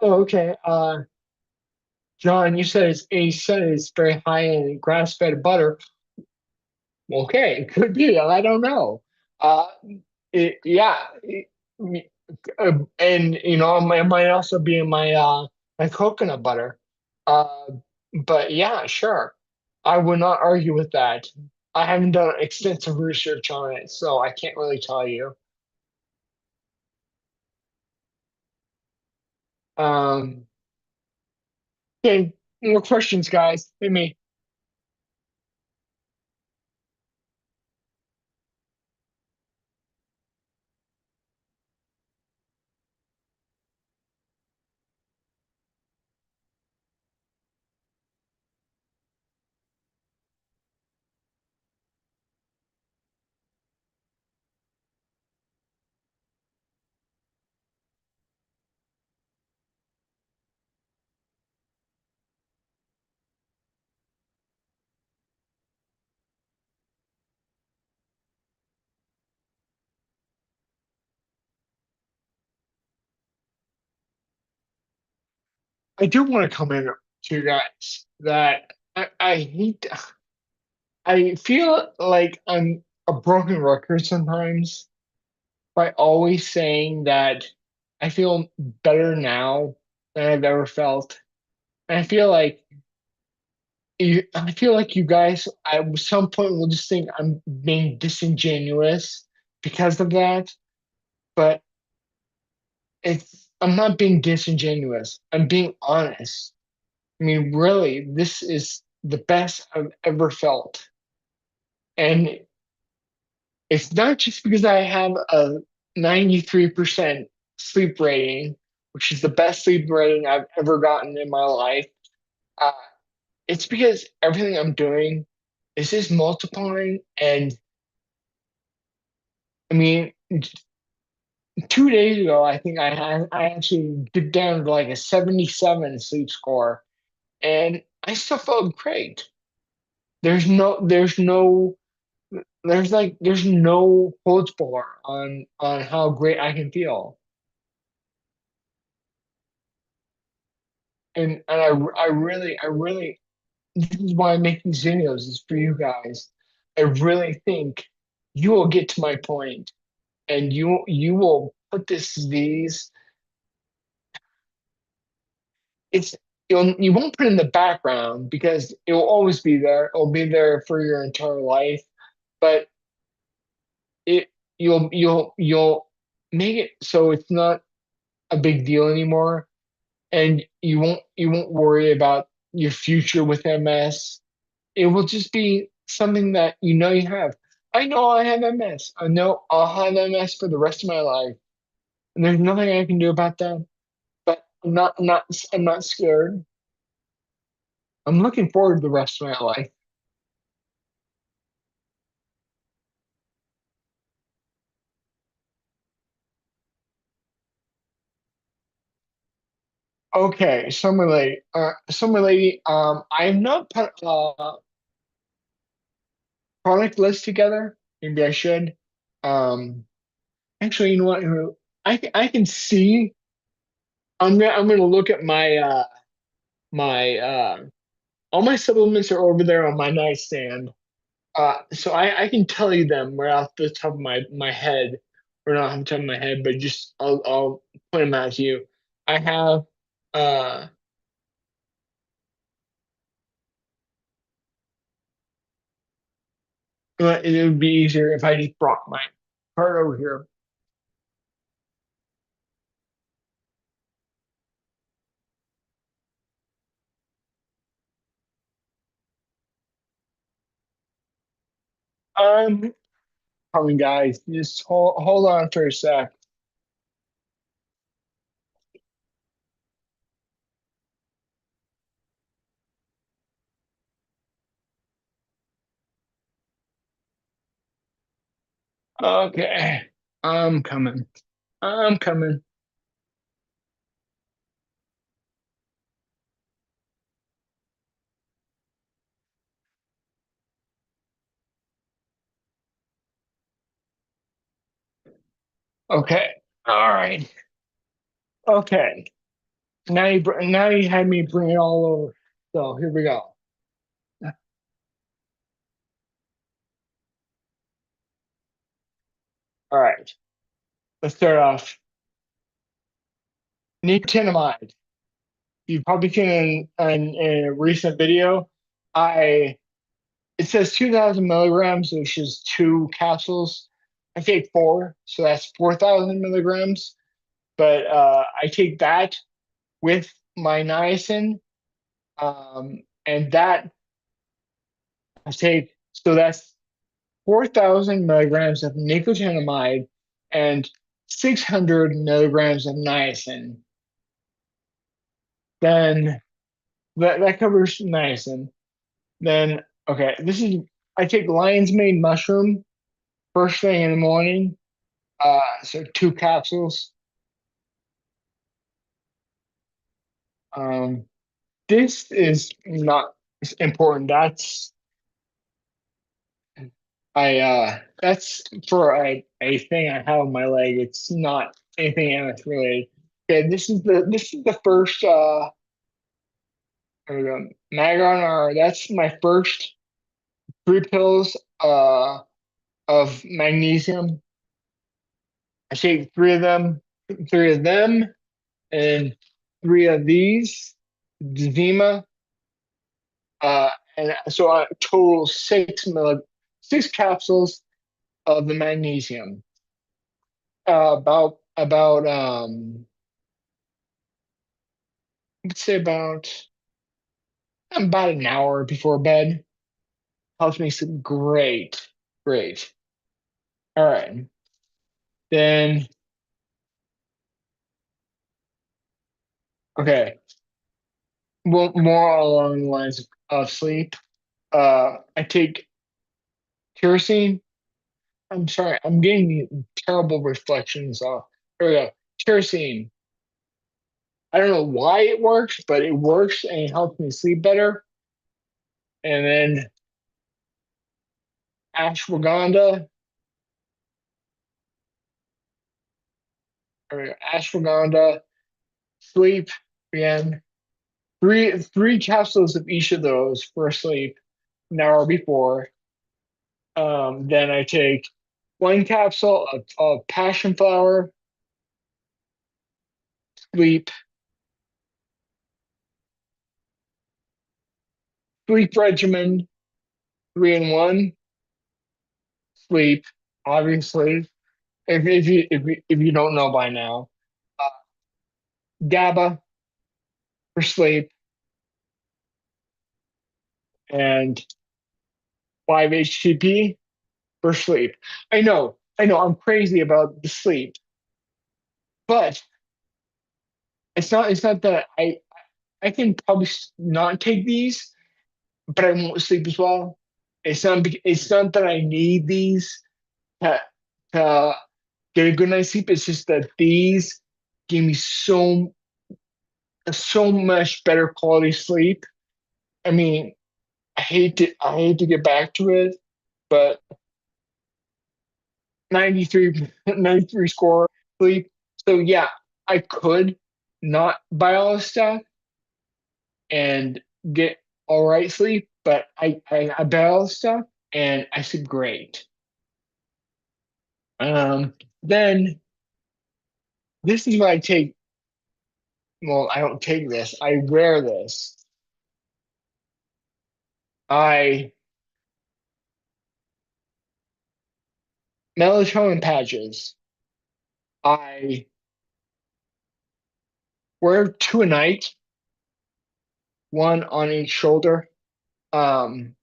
Oh, okay. John, you said it's very high in grass-fed butter. Okay, it could be. I don't know. Uh, yeah, and it might also be in my coconut butter. Uh, but yeah, sure. I would not argue with that. I haven't done extensive research on it, so I can't really tell you. Um, okay, more questions, guys. Hit me. I do want to comment to you guys that I hate. I feel like I'm a broken record sometimes by always saying that I feel better now than I've ever felt. And I feel like you guys at some point will just think I'm being disingenuous because of that. But I'm not being disingenuous. I'm being honest. I mean, really, this is the best I've ever felt. And it's not just because I have a 93% sleep rating, which is the best sleep rating I've ever gotten in my life. Uh, it's because everything I'm doing is just multiplying. And I mean, 2 days ago, I think I actually dipped down to like a 77 sleep score, and I still felt great. There's no, there's no, there's no holds bar on how great I can feel. And I really, this is why I make these videos, is for you guys. I really think you will get to my point, and you will put this disease. It's you won't put it in the background because it will always be there. It will be there for your entire life, but it you'll make it so it's not a big deal anymore, and you won't worry about your future with MS. It will just be something that you have. I know I have MS. I know I'll have MS for the rest of my life, and there's nothing I can do about that. But I'm not scared. I'm looking forward to the rest of my life. Okay, summer lady. I'm not put product list together. Maybe I should. Um, Actually, you know what? I can see. I'm gonna look at my all my supplements are over there on my nightstand. So I can tell you them right off the top of my head, or not off the top of my head, but just I'll point them out to you. I have uh it would be easier if I just brought my card over here. Coming guys, just hold on for a sec. Okay, I'm coming. I'm coming. Okay. All right. Okay. Now you had me bring it all over. So here we go. All right. Let's start off. Nicotinamide. You've probably seen in a recent video. I It says 2,000 milligrams, which is two capsules. I take four, so that's 4,000 milligrams. But I take that with my niacin, and that I take. So that's 4,000 milligrams of nicotinamide and 600 milligrams of niacin. Then that covers niacin. Then okay, this is I take lion's mane mushroom first thing in the morning. So two capsules. Um, this is not important. That's for a thing I have on my leg. It's not anything else related. Okay, this is the first there we go. Magon R. That's my first three pills of magnesium. I take three of them, and three of these Zima. And so I total 6 capsules of the magnesium. About let's say about an hour before bed. Helps me sleep great, great. All right, then okay. Well, more along the lines of sleep. I take kerosene. I'm sorry, I'm getting terrible reflections off. There we go. Kerosene. I don't know why it works, but it works and it helps me sleep better. And then ashwagandha, or ashwagandha, sleep again. Three capsules of each of those for sleep an hour before. Then I take one capsule of passion flower, sleep, sleep regimen, 3 in 1, sleep, obviously, if you don't know by now. Uh, GABA for sleep and 5-HTP for sleep. I know, I'm crazy about the sleep, but it's not that I can probably not take these, but I won't sleep as well. It's not that I need these to to get a good night's sleep. It's just that these give me so so much better quality sleep. I mean, I hate to get back to it, but 93 score sleep. So yeah, I could not buy all this stuff and get all right sleep, but I buy all this stuff and I sleep great. Then this is what I take. Well, I don't take this. I wear this. I melatonin patches. I wear two a night, one on each shoulder. Um,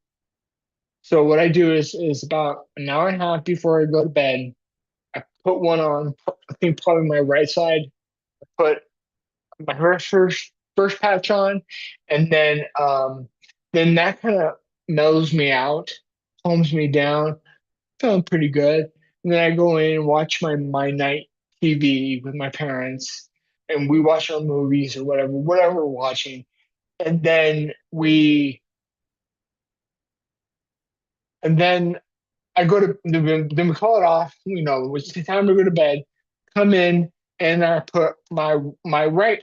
so what I do is about an hour and a half before I go to bed, I put one on. I think probably my right side. Put my first patch on, and then that kind of mellows me out, calms me down, feeling pretty good. And then I go in and watch my night TV with my parents, and we watch our movies or whatever we're watching, and then I go to then we call it off. It's time to go to bed. Come in and I put my right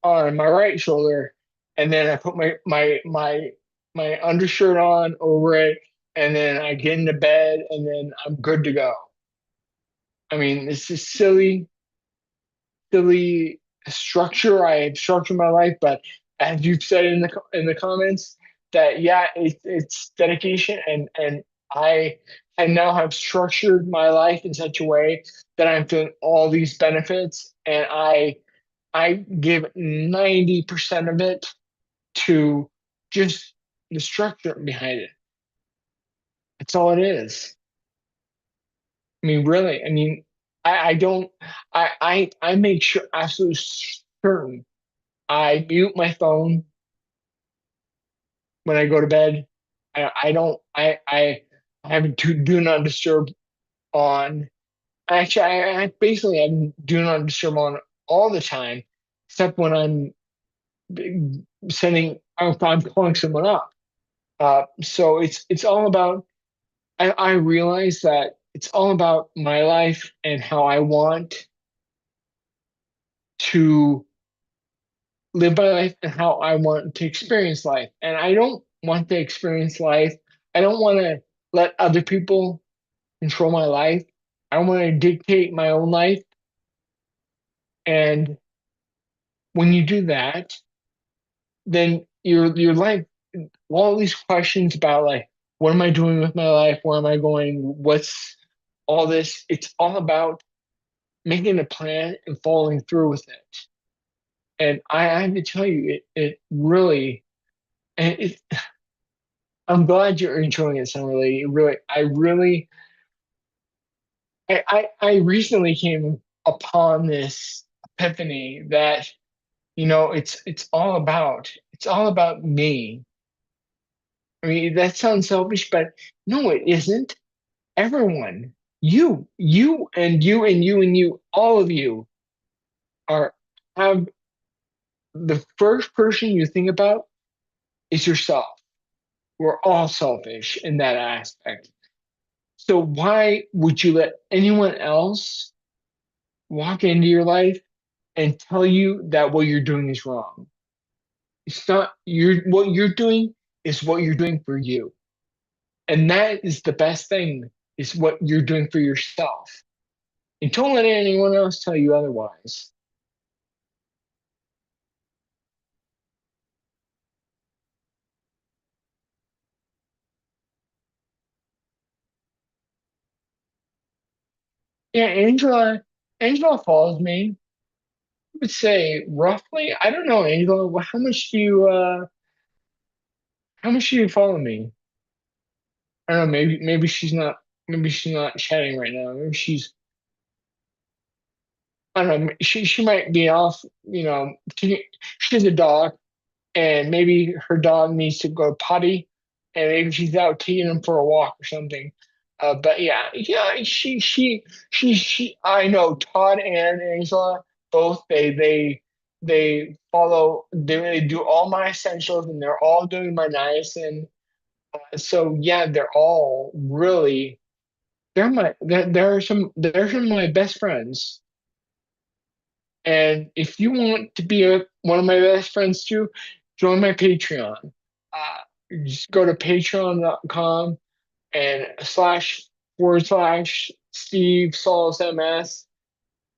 on my right shoulder, and then I put my undershirt on over it, and then I get into bed, and then I'm good to go. I mean, this is silly structure. I have structured my life, but as you've said in the comments, that yeah, it's dedication, and I I now have structured my life in such a way that I'm feeling all these benefits, and I give 90% of it to just the structure behind it. That's all it is. I mean, really. I mean, I don't. I make sure absolutely certain I mute my phone when I go to bed. I don't. I have do not disturb on. Actually, I basically have do not disturb on all the time, except when I'm calling someone up. So it's all about. I realize that it's all about my life and how I want to live my life and how I want to experience life. And I don't want to experience life. I don't want to let other people control my life. I want to dictate my own life. And when you do that, then your life, all these questions about like, what am I doing with my life? Where am I going? What's all this? It's all about making a plan and following through with it. And I have to tell you, it really, and it, I'm glad you're enjoying it, Summer Lady. I recently came upon this epiphany that it's all about me. I mean, that sounds selfish, but no, it isn't. Everyone, you, all of you are have the first person you think about is yourself. We're all selfish in that aspect. So why would you let anyone else walk into your life and tell you that what you're doing is wrong? It's not what you're doing is what you're doing for you. And that is the best thing is what you're doing for yourself. And don't let anyone else tell you otherwise. Yeah, Angela follows me. I would say roughly, I don't know, Angela, how much do you follow me? I don't know, maybe she's not chatting right now. Maybe she's I don't know, she might be off, she has a dog and maybe her dog needs to go potty and maybe she's out taking him for a walk or something. But yeah, I know Todd and Angela both they do all my essentials, and they're all doing my niacin. So yeah, they're all really they're some of my best friends. And if you want to be one of my best friends too, join my Patreon. Just go to patreon.com and // Steve Sauls MS,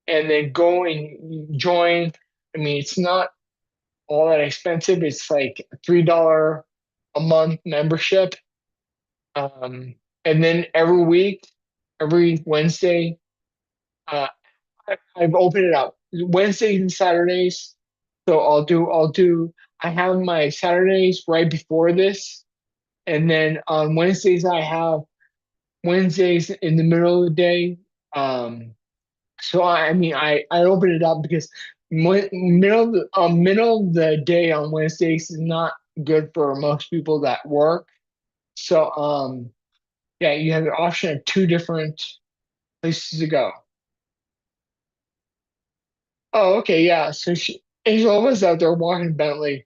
and then go and join. I mean, it's not all that expensive. It's like $3 a month membership. Um, and then every week, every Wednesday, uh, I've opened it up Wednesdays and Saturdays. So I have my Saturdays right before this, and then on Wednesdays I have Wednesdays in the middle of the day. So I mean I open it up because middle of the day on Wednesdays is not good for most people that work. So yeah, you have the option of two different places to go. Oh, okay, yeah. So Angel was out there walking Bentley.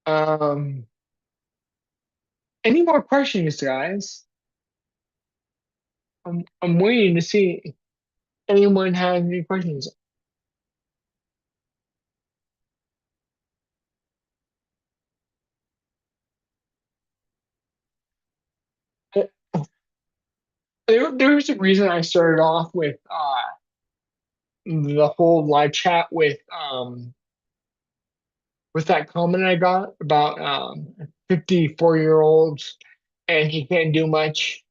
Um, any more questions, guys? I'm waiting to see if anyone has any questions. Uh, There was a reason I started off with the whole live chat with that comment I got about 54-year-olds and he can't do much.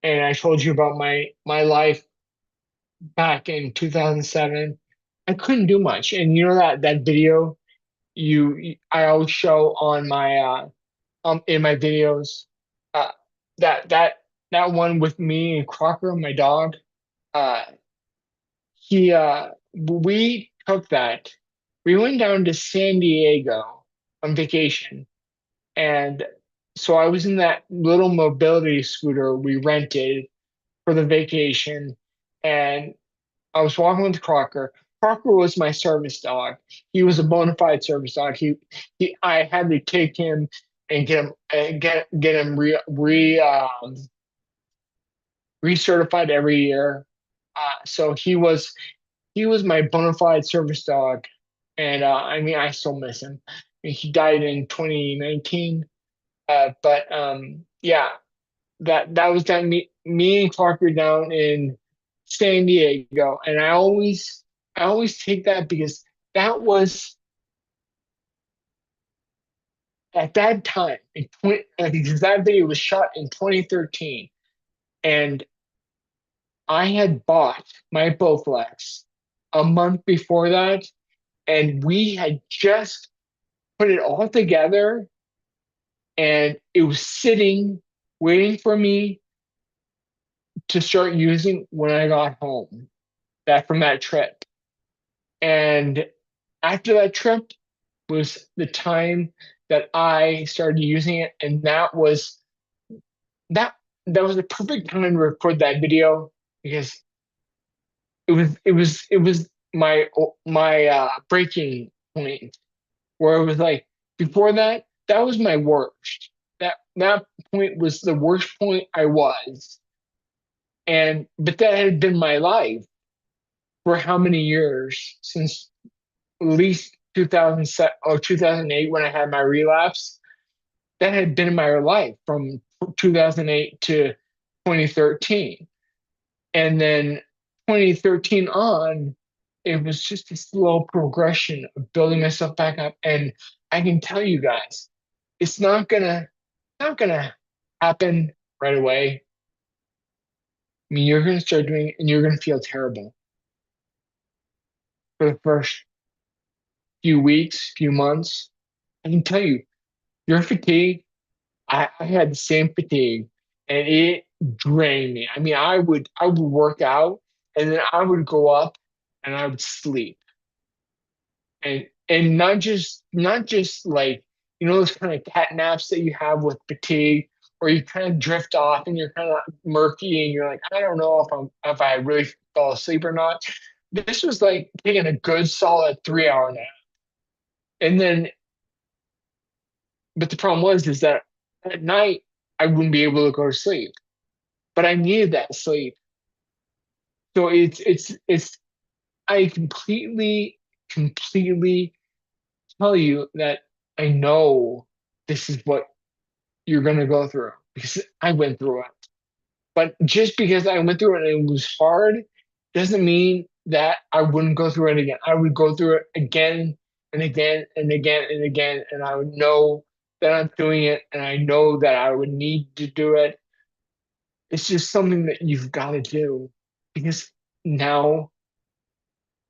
And I told you about my life back in 2007. I couldn't do much. And you know that video I always show on my in my videos, uh that that one with me and Crocker, my dog. uh he we took that. We went down to San Diego on vacation, and so I was in that little mobility scooter we rented for the vacation, and I was walking with Crocker. Crocker was my service dog. He was a bona fide service dog. I had to take him and get him recertified every year. So he was my bona fide service dog, and I mean I still miss him. He died in 2019, but yeah, that was down me and Clark were down in San Diego, and I always take that because that was at that time because that video was shot in 2013, and I had bought my Bowflex a month before that, and we had just put it all together, and it was sitting waiting for me to start using when I got home that from that trip. And after that trip was the time that I started using it, and that that was the perfect time to record that video because it was my breaking point where it was like before that was my worst. That point was the worst point I was, and but that had been my life for how many years since at least 2007 or 2008 when I had my relapse. That had been in my life from 2008 to 2013. And then 2013 on, it was just a slow progression of building myself back up. And I can tell you guys, it's not gonna happen right away. I mean, you're gonna start doing it and you're gonna feel terrible for the first few weeks, few months. I can tell you, your fatigue, I had the same fatigue and it drained me. I mean, I would work out and then I would go up and I would sleep. And not just like those kind of cat naps that you have with fatigue, or you kind of drift off and you're kind of murky and you're like, I don't know if I really fall asleep or not. this was like taking a good solid 3 hour nap. And then, but the problem was is that at night I wouldn't be able to go to sleep, but I needed that sleep. So it's I completely tell you that I know this is what you're gonna go through because I went through it. But just because I went through it and it was hard doesn't mean that I wouldn't go through it again. I would go through it again and again and again and again, and I would know that I'm doing it, and I know that I would need to do it. It's just something that you've got to do because now,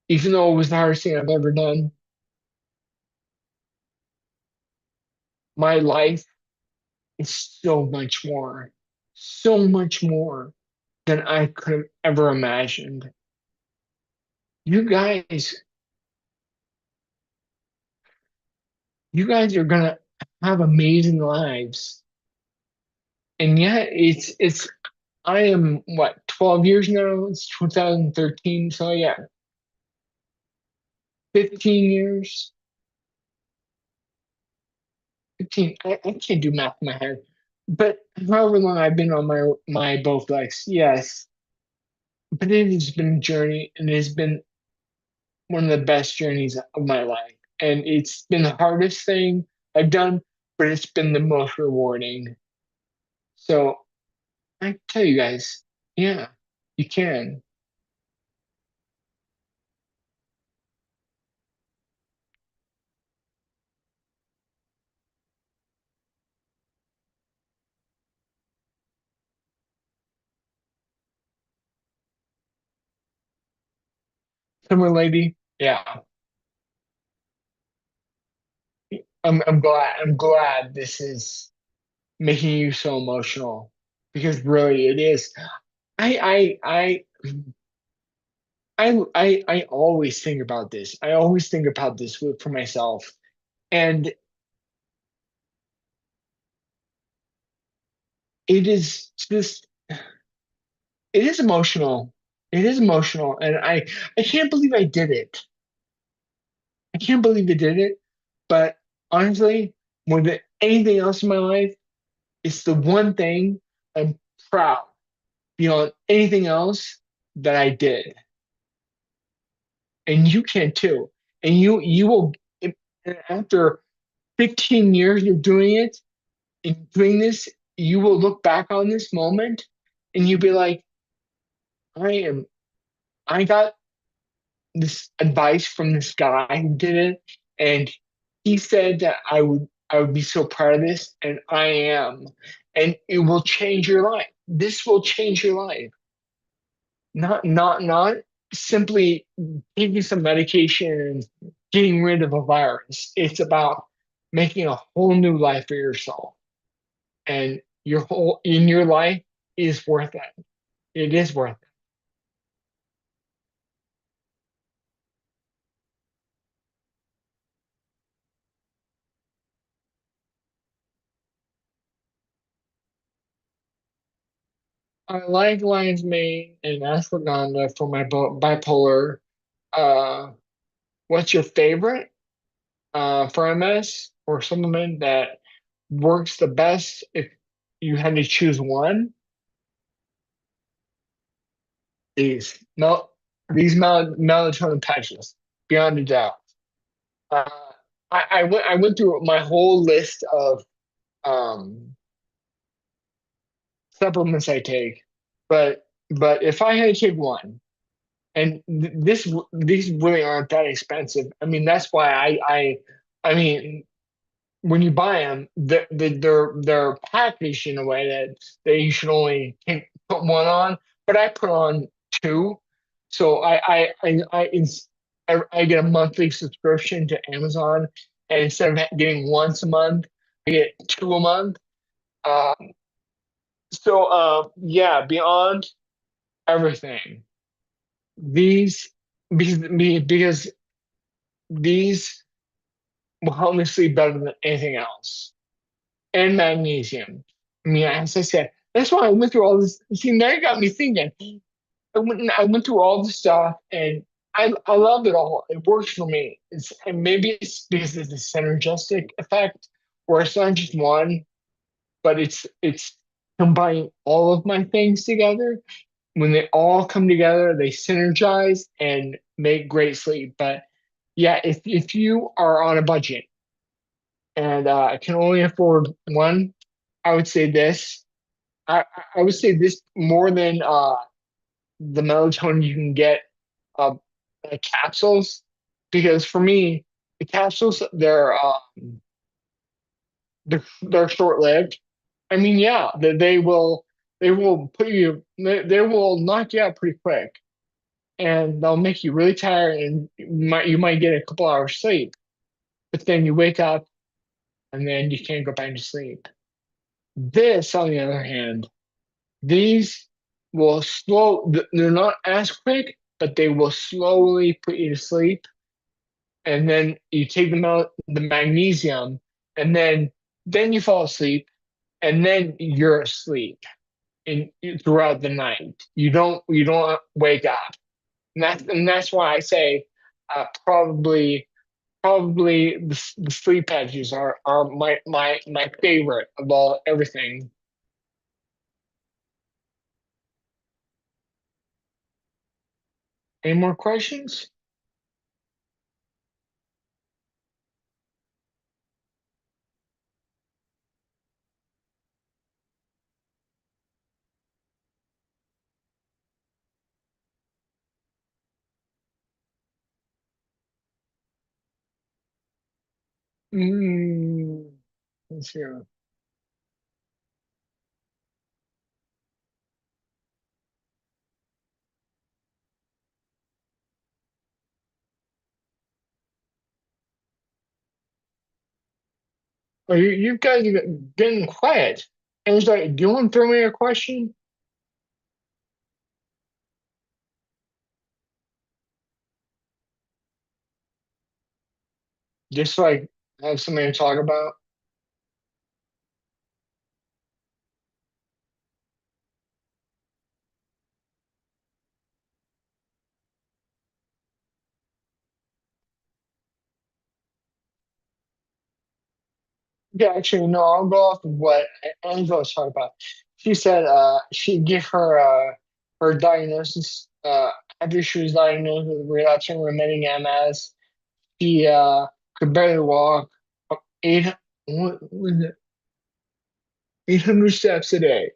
even though it was the hardest thing I've ever done, my life is so much more than I could have ever imagined. You guys, you guys are gonna have amazing lives. And yet it's I am what, 12 years now? It's 2013. So yeah, 15 years. 15. I can't do math in my head. But however long I've been on my both legs, yes. But it has been a journey and it has been one of the best journeys of my life. And it's been the hardest thing I've done, but it's been the most rewarding. So I tell you guys, yeah, you can. Summer lady, yeah. I'm glad this is making you so emotional because really it is. I always think about this. I always think about this for myself. And it is just it is emotional. It is emotional. And I can't believe I did it. I can't believe I did it. But honestly, more than anything else in my life, it's the one thing I'm proud beyond anything else that I did. And you can too. And you will, after 15 years of doing it, in doing this, you will look back on this moment and you'll be like, I am, I got this advice from this guy who did it, and he said that I would be so proud of this, and I am. And it will change your life. This will change your life. Not simply taking some medication and getting rid of a virus. It's about making a whole new life for yourself. And your whole in your life is worth it. It is worth it. I like lion's mane and ashwagandha for my bipolar. Uh, what's your favorite for MS or supplement that works the best if you had to choose one? These mel melatonin patches, beyond a doubt. Uh, I went through my whole list of um, supplements I take, but if I had to take one, and these really aren't that expensive. I mean, that's why I mean, when you buy them, they're packaged in a way that you should only put one on, but I put on two, so I get a monthly subscription to Amazon, and instead of getting once a month, I get two a month. Uh, yeah, beyond everything, these because these will help me sleep better than anything else. And magnesium. I mean, as I said, that's why I went through all this. See, now you got me thinking. I went through all this stuff, and I love it all. It works for me. And maybe it's because it's a synergistic effect, where it's not just one, but it's combining all of my things together. When they all come together, they synergize and make great sleep. But yeah, if you are on a budget and can only afford one, I would say this. I would say this more than the melatonin you can get uh, capsules, because for me the capsules they're short lived. I mean, yeah, they will put you they will knock you out pretty quick, and they'll make you really tired, and you might get a couple hours sleep, but then you wake up and then you can't go back to sleep. This, on the other hand, these they're not as quick, but they will slowly put you to sleep. And then you take them out, the magnesium, and then you fall asleep, and then you're asleep in throughout the night. You don't wake up. And that's why I say probably the sleep patches are my favorite of all everything. Any more questions? Mm, let's see. Oh, you guys are getting quiet. And was like, do you want to throw me a question? Just so I have something to talk about. Yeah, actually, no, I'll go off of what Angela was talking about. She said she gave her diagnosis after she was diagnosed with relapsing remitting MS. She could barely walk. Eight what was it? 800 steps a day.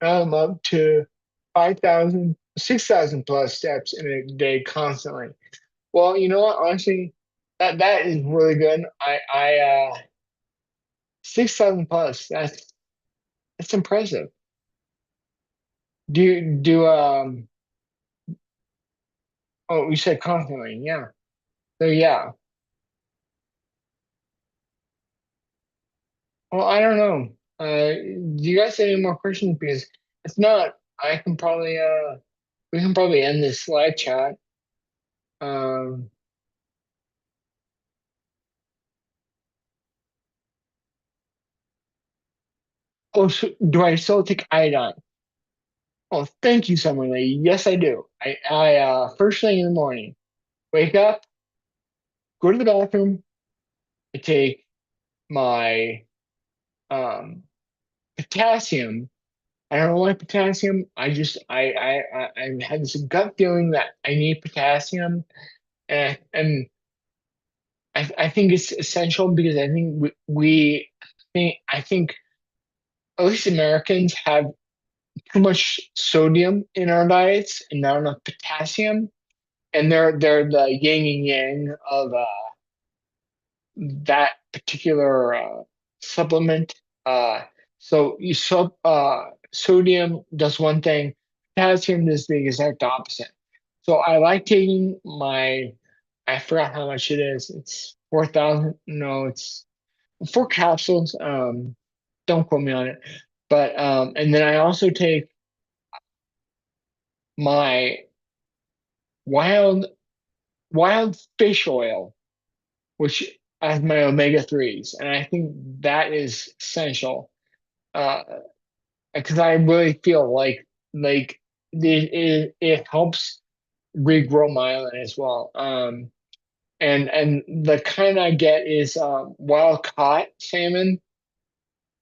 Now I'm up to 5,000, 6,000 plus steps in a day constantly. Well, you know what? Honestly, that is really good. I 6,000 plus. That's impressive. Do oh, you said constantly, yeah. So yeah. Well, I don't know. Do you guys have any more questions? Because if not, I can probably we can probably end this slide chat. Um, oh, so do I still take iodine? Oh, thank you, Summer Lady. Yes, I do. I first thing in the morning, wake up, go to the bathroom, I take my um potassium. I don't know why potassium. I had this gut feeling that I need potassium, and I think it's essential because I think I think at least Americans have too much sodium in our diets and not enough potassium, and they're the yin and yang of that particular supplement. Sodium does one thing, potassium does the exact opposite. So I like taking my, I forgot how much it is. It's 4,000. No, it's 4 capsules. Don't quote me on it. But and then I also take my wild wild fish oil, which has my omega 3s, and I think that is essential. Uh, because I really feel like it helps. regrow myelin as well. And the kind I get is wild caught salmon,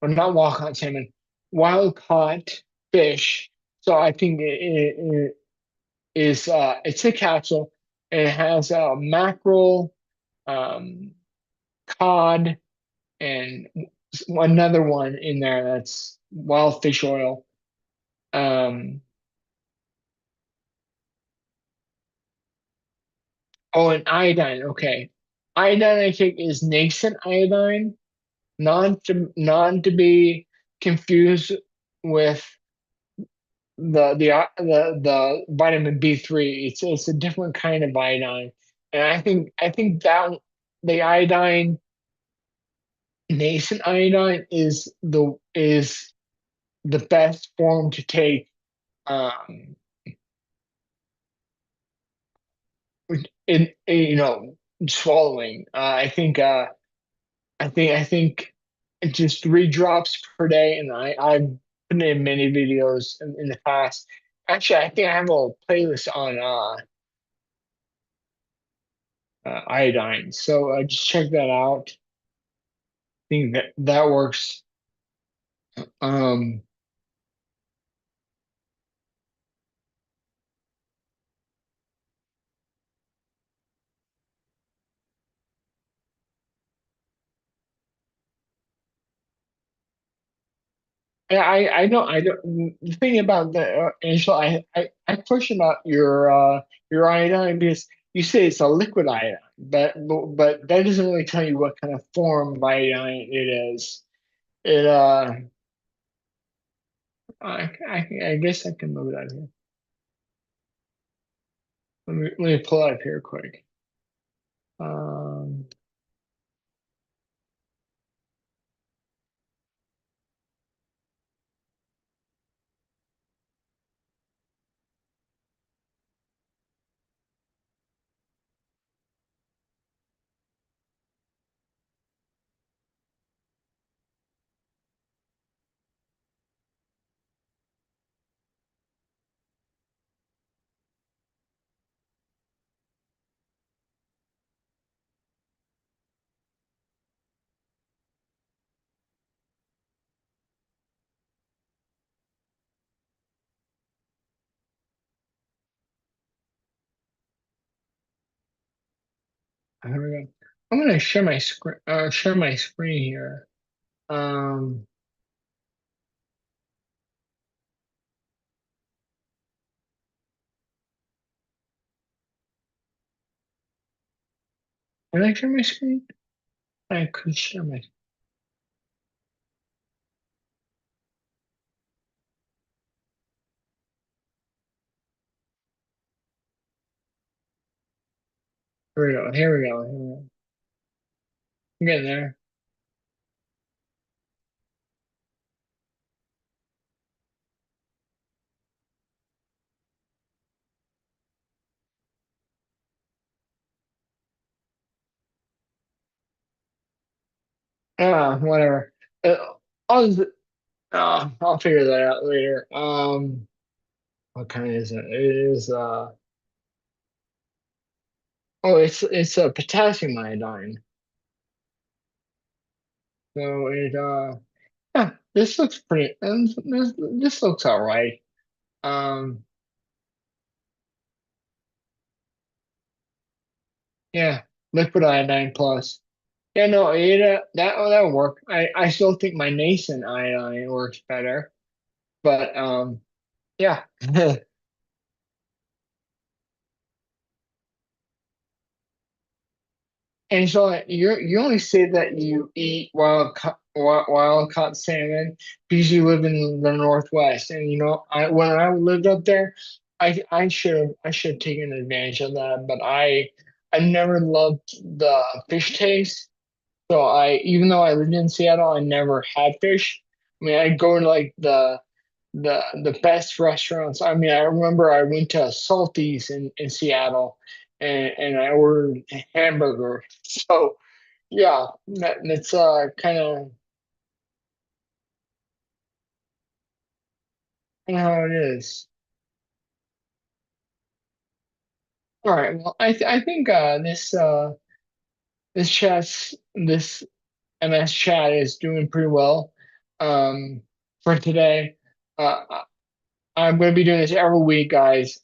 or not wild caught salmon, wild caught fish. So I think it is it's a capsule, and it has mackerel, um, cod, and another one in there that's wild fish oil. Um, oh, and iodine. Okay, iodine I think is nascent iodine, not to be confused with the vitamin B3. It's a different kind of iodine, and I think that the iodine, nascent iodine, is the best form to take um in swallowing. I think just 3 drops per day, and I've put in many videos in the past. Actually, I think I have a playlist on iodine, so just check that out. I think that works. Um, and I don't. The thing about Angela, I question about your iodine, because you say it's a liquid iodine, but that doesn't really tell you what kind of form of iodine it is. It I guess I can move that here. Let me pull it up here quick. Um, here we go. I'm gonna share my screen here. Um, can I share my screen? I could share my. Here we go. Here we go. Here we go. I'm getting there. Whatever. Uh, I'll I'll figure that out later. What kind is it? It is oh, it's a potassium iodine. So yeah, this looks pretty. This looks all right. Um, yeah, liquid iodine plus. Yeah, no, that'll work. I still think my nascent iodine works better, but yeah. And so you only say that you eat wild caught salmon because you live in the Northwest, and I when I lived up there, I should have taken advantage of that, but I never loved the fish taste. So I even though I lived in Seattle, I never had fish. I mean, I'd go to like the best restaurants. I mean, I remember I went to Salty's in Seattle, and I ordered a hamburger. So yeah, that's kind of how it is. All right. Well, I think this MS chat is doing pretty well for today. I'm going to be doing this every week, guys.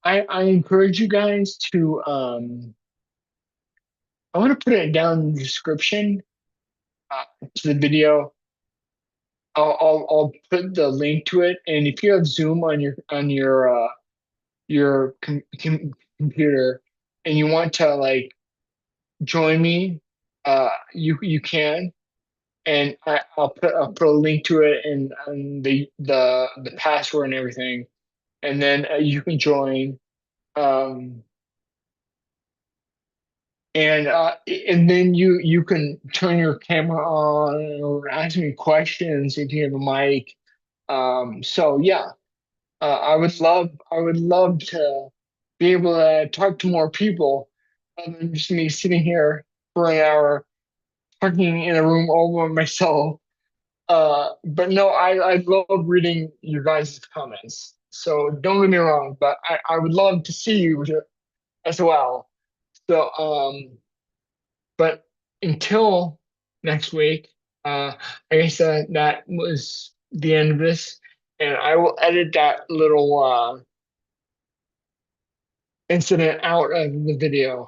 I, I encourage you guys to I want to put it down in the description to the video. I'll put the link to it, and if you have Zoom on your computer and you want to like join me, you can, and I'll put a link to it and the password and everything, and then you can join. Um, and then you can turn your camera on or ask me questions if you have a mic. So yeah, I would love to be able to talk to more people other than just me sitting here for an hour talking in a room all by myself. But no, I love reading your guys' comments. So don't get me wrong, but I would love to see you as well. So but until next week, I guess that was the end of this, and I will edit that little incident out of the video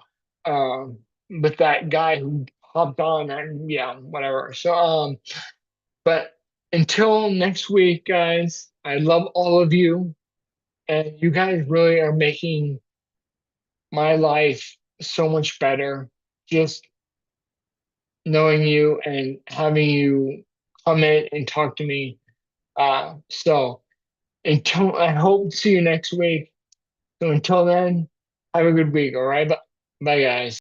with that guy who hopped on and yeah, whatever. So but until next week, guys, I love all of you, and you guys really are making my life so much better. Just knowing you and having you comment and talk to me. So until I hope to see you next week. So until then, have a good week. All right. Bye, guys.